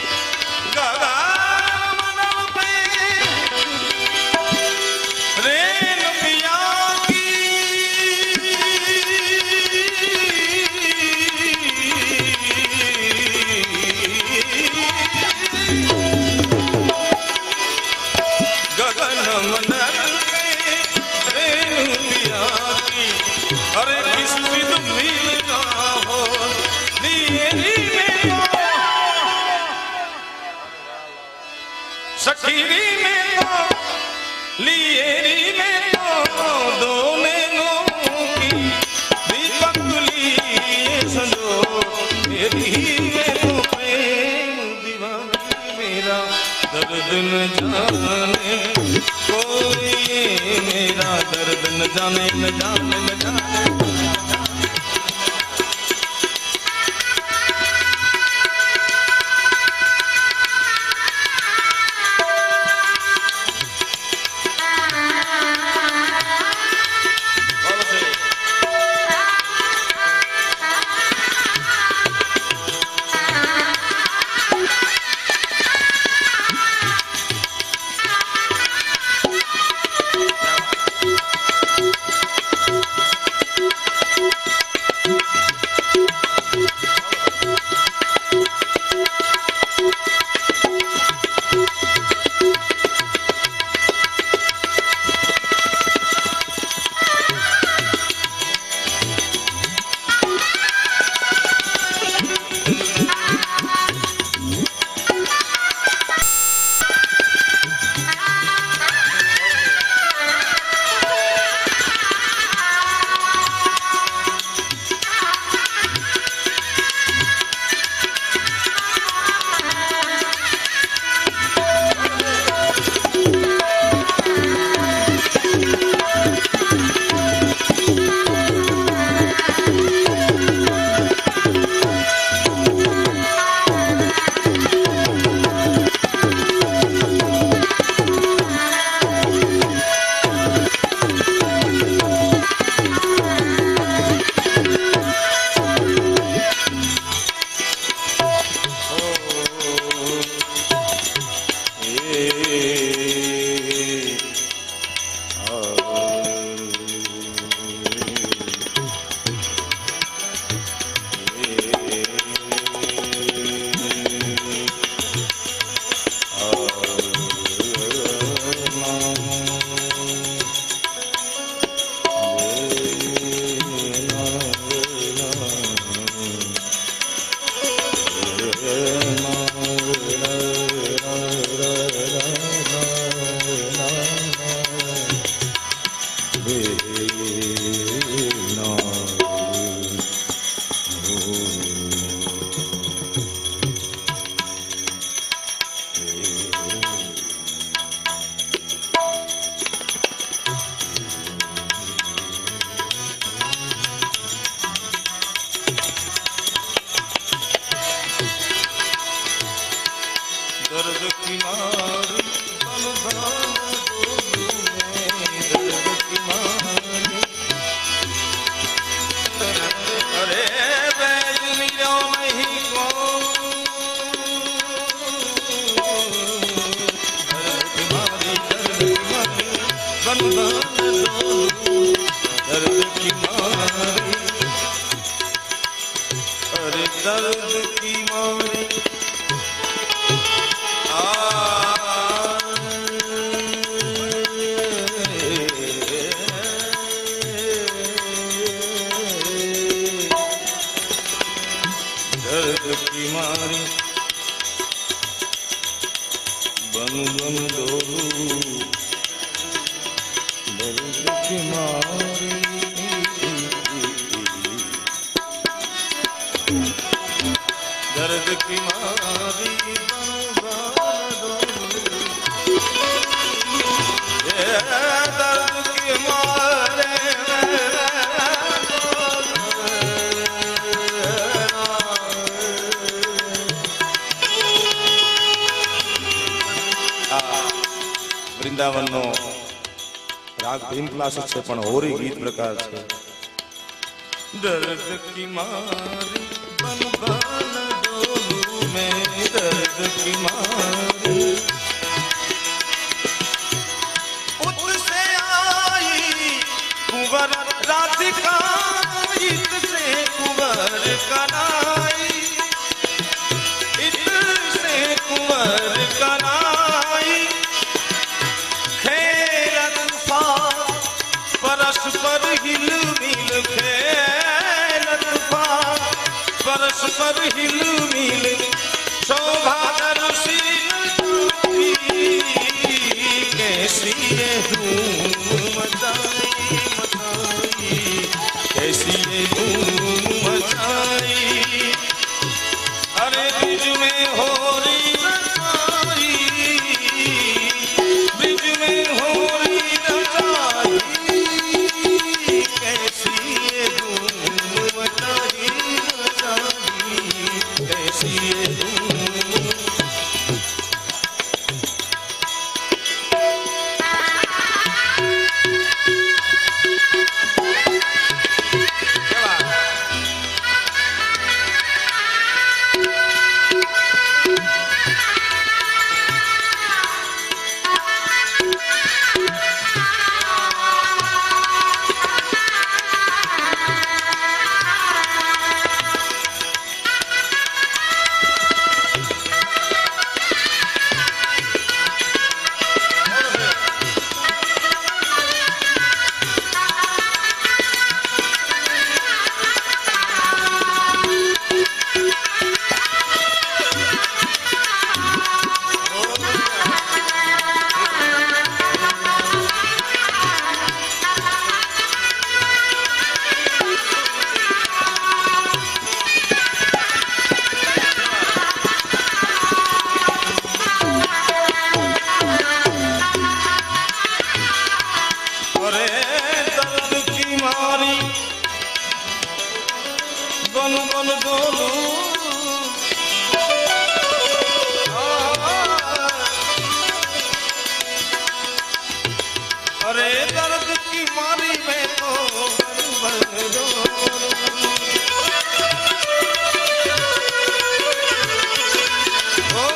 सखीरी में तो लिएरी में तो दोने की दीपक लिए संजो मेरी में तो प्रेम दीवानी मेरा दर्द न जाने कोई मेरा दर्द न जाने न जाने न जाने दर्द की मारी दर्द की मारी अरे बैजनी रो नहीं को दर्द की मारी बंधन दर्द की मारी अरे दर्द की मारी दर्द की मारी बन बन डोलू दर्द की मारी दर्द की मारी बन बन डोलू दर्द की मारे વૃંદાવનનો રાગ ભીમ ક્લાસિક છે પણ હોરી ગીત પ્રકાર છે દર્દ કી મારી બન બન ડોલૂ મેં દર્દ કી મારી पर हिल मिल खेलत बा परस्पर हिल मिल शोभा दर्शी कैसी ये धूम मचाई मचाई कैसी ये धूम मचाई अरे बीच में हो रही रचाई बीच में हो रही रचाई कैसी ये धूम मचाई मचाई कैसी ये धूम बन बन डोलू अरे दर्द की मारी में तो बन बन डोलू ओ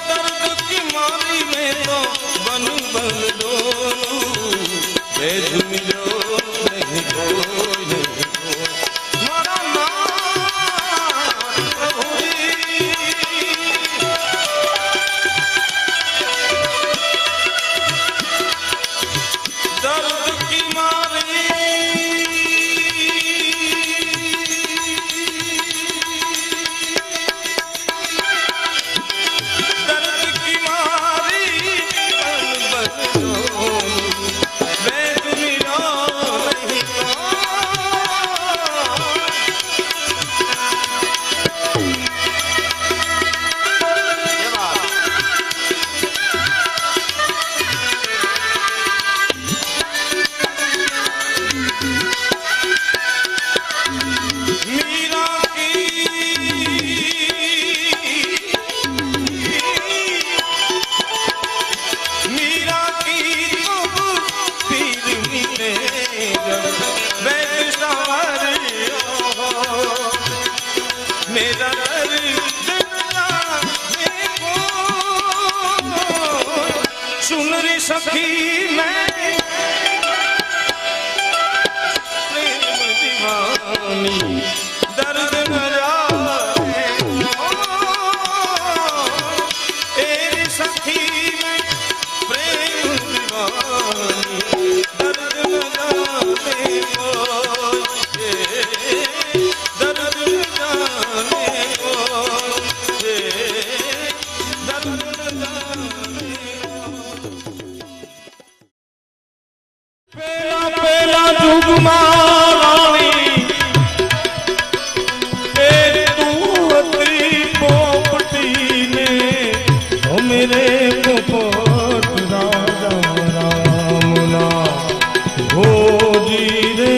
दर्द की मारी में तो बन बन डोलू बेधुम जो नहीं कोई सखी मैं प्रेम दीवानी दर्द न जाए तेरी सखी मैं प्रेम दीवानी दर्द न जाने दर्द न जाने दर्द न जाने पेला जुगमा रानी तू अत्री पोपटी ने ओ मेरे पोपट राजा रामना हो जी रे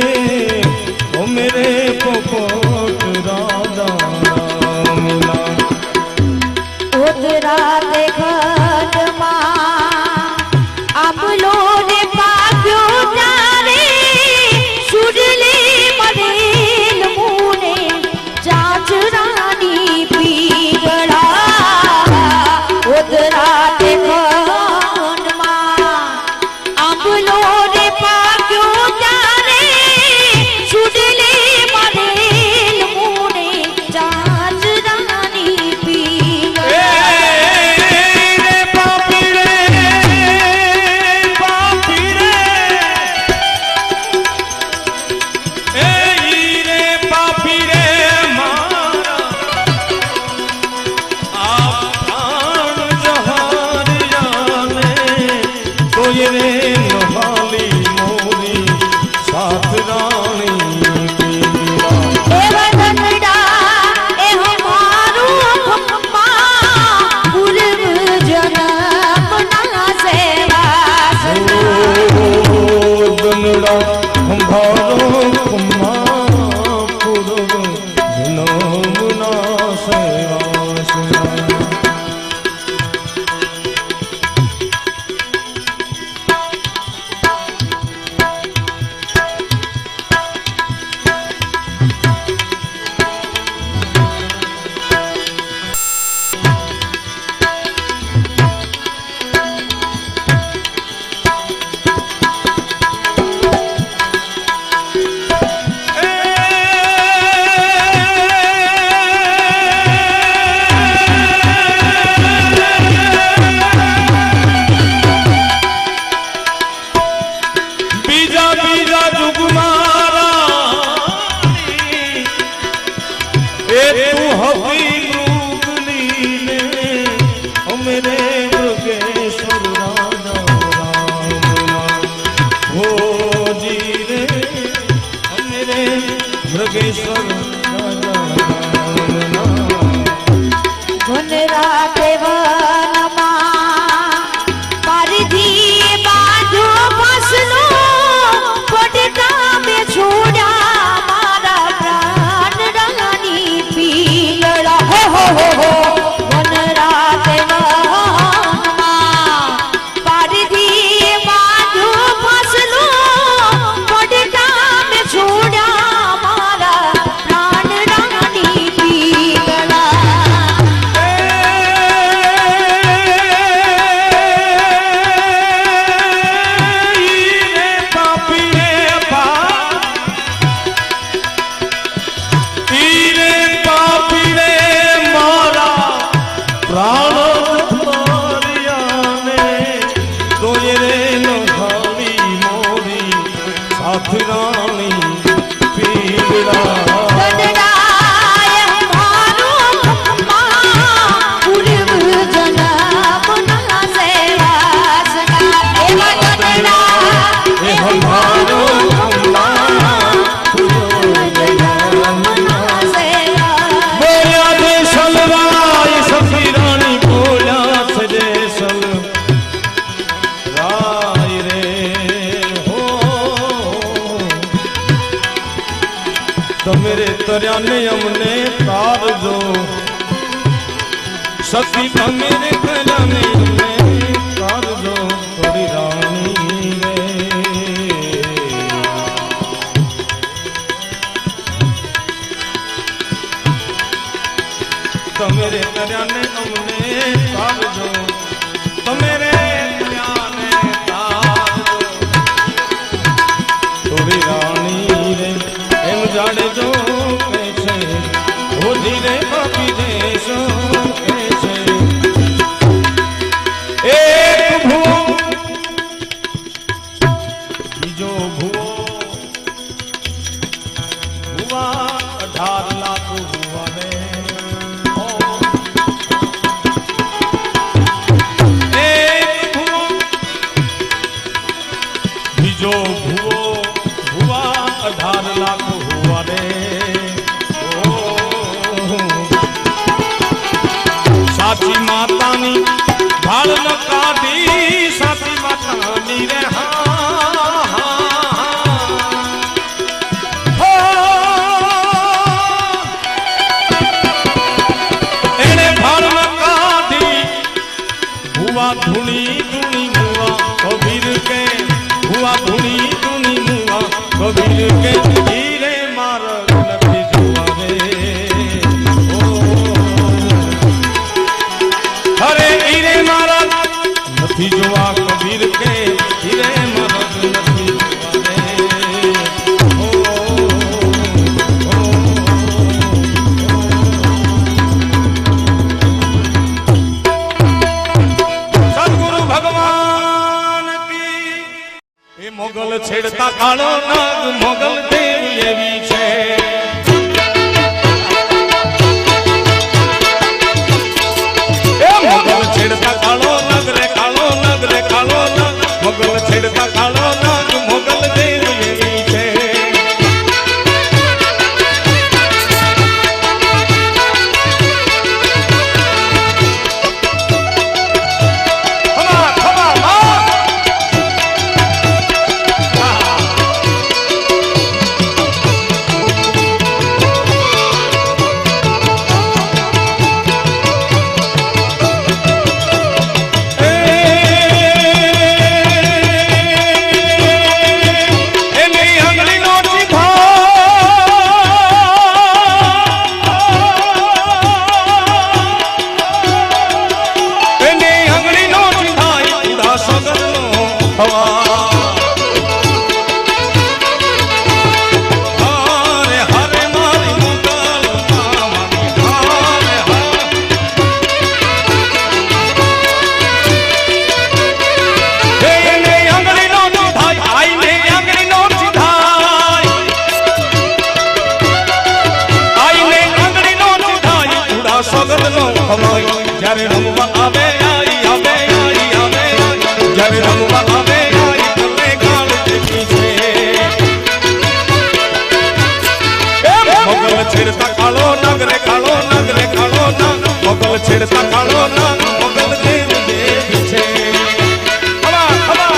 ओ मेरे पोपट राजा रामना उतरा देखत मां आमलो ने पाक्यो तारे सुडले मरेल मुने जाच रानी पीगड़ा उतरा देखत मां आमलो ने पाक्यो तारे सुडले मरेल मुने जाच रानी पीगड़ा રાતે વનમાં પરધી બાંધો ફસલો પડતા બે છોડ્યા મારા પ્રાણ રાની પીગળા હો વન રાતે વનમાં પરધી બાંધો ફસલો પડતા બે છોડ્યા મારા પ્રાણ રાની પીગળા मेरे तरियाने अमने तार दो सती मेरे तरियाने अमने तार दो थोड़ी रानी तो मेरे तरियाने अमने तार दो तो मेरे तरियाने तार दो थोड़ी रानी रे एम जाने जो कैसे हो धीरे पापी देशो कैसे एक भूवो बीजो भूवो भूवा 18 लाख भूवा ने एक भूवो बीजो भूवो भूवा 18 लाख साची मातानी भाल न काढी साची मातानी रे एने भाल न काढी भुआ धुनी धुनी मुआ कबीर के भुआ धुनी धुनी मुआ कबीर के हीरे मार्ग नथी जुआ रे हरे हीरे मार्ग नथी जुआ कबीर के हीरे मार्ग नथी जुआ रे सद्गुरु भगवान की ए मोगल छेड़ता कालो नाग मोगल देव एवी छे ए मोगल छेड़ता कालो नाग रे कालो नाग मोगल छेड़ता कालो नाग मोगल देव एवी छे जरे रंगवा आवे आई आवे आई आवे जरे रंगवा आवे आई तले गाल के पीछे मोगल छेड़ता कालो नगरे कालो ना मोगल छेड़ता कालो કાળો નાગ મોગલ દેવ દેવ છે ખબા ખબા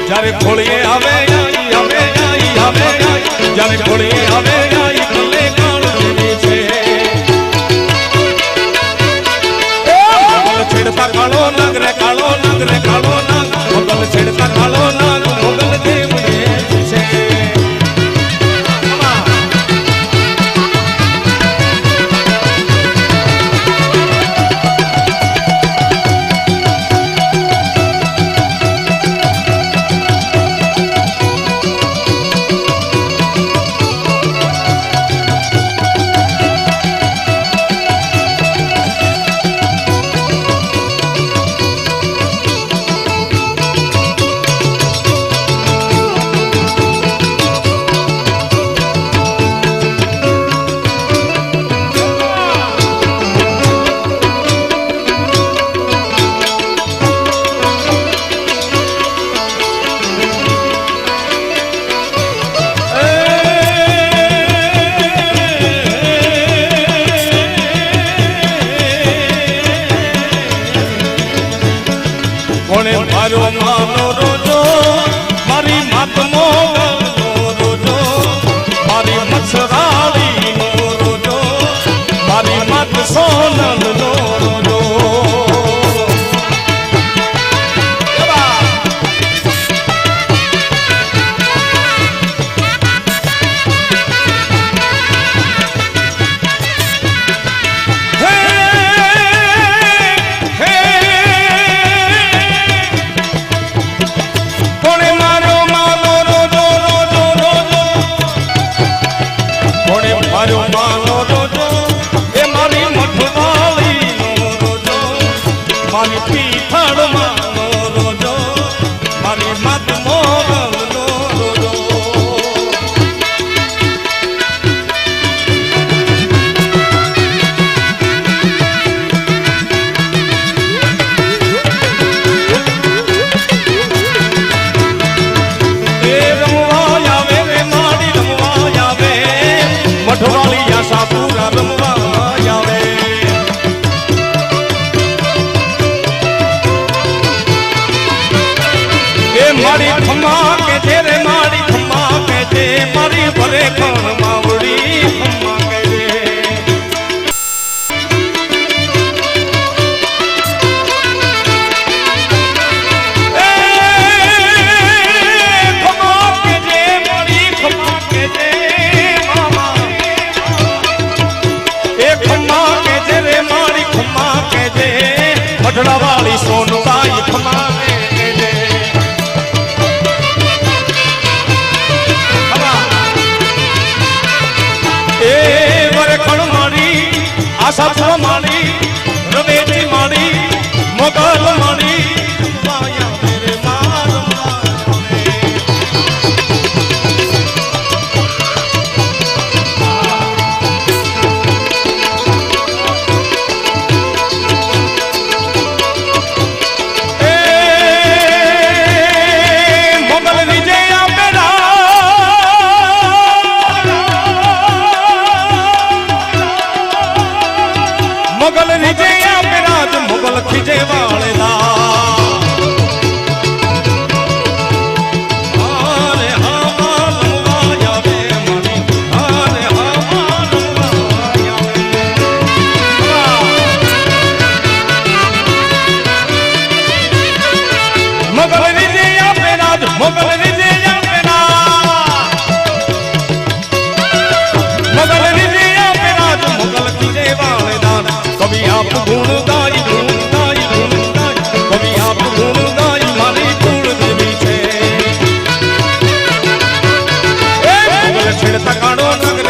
જ્યારે ખોળીએ આવે આવે આવે જ્યારે ખોળીએ આવે કલે કાળ દેવી છે મોગલ છેડતા કાળો નાગ રે કાળો નાગ રે કાળો નાગ મોગલ છેડતા કાળો નાગ મોગલ દેવ દેવ છે મારો માનો રોજો મારી માત મોગલનો રોજો મારી મચ્છરાળીનો રોજો મારી માત સોનલનો રોજો મારી પીઠળ માનો રોજો મારી માત મોગલનો રોજો એ રમવા આવે રે માડી રમવા આવે મઠવાળી આશાપુરા રમવા આવે મારી ખમ્મા કે છે રે મારી ખમ્મા કે છે મારી ભરે કોણ માવડી ખમ્મા કે ખમ્મા કે છે મારી ખમ્મા કે છે મામા એ ખમ્મા કે છે રે મારી ખમ્મા કે છે મઢડા વાળી સોનબાઈ ખમ્મા આશા માણી રવેજી માણી મોગલ માણી માયા મેરે મોગલ વિજય મોગલ રીજે મોગલ રીજે આપેલા મોગલ કીજે વાળદાન કવિ આપ ગુણ ગાય કવિ આપ ગુણ ગાય મારી કુળ દેવી છે એ મોગલ છેડતા કાઢો નગર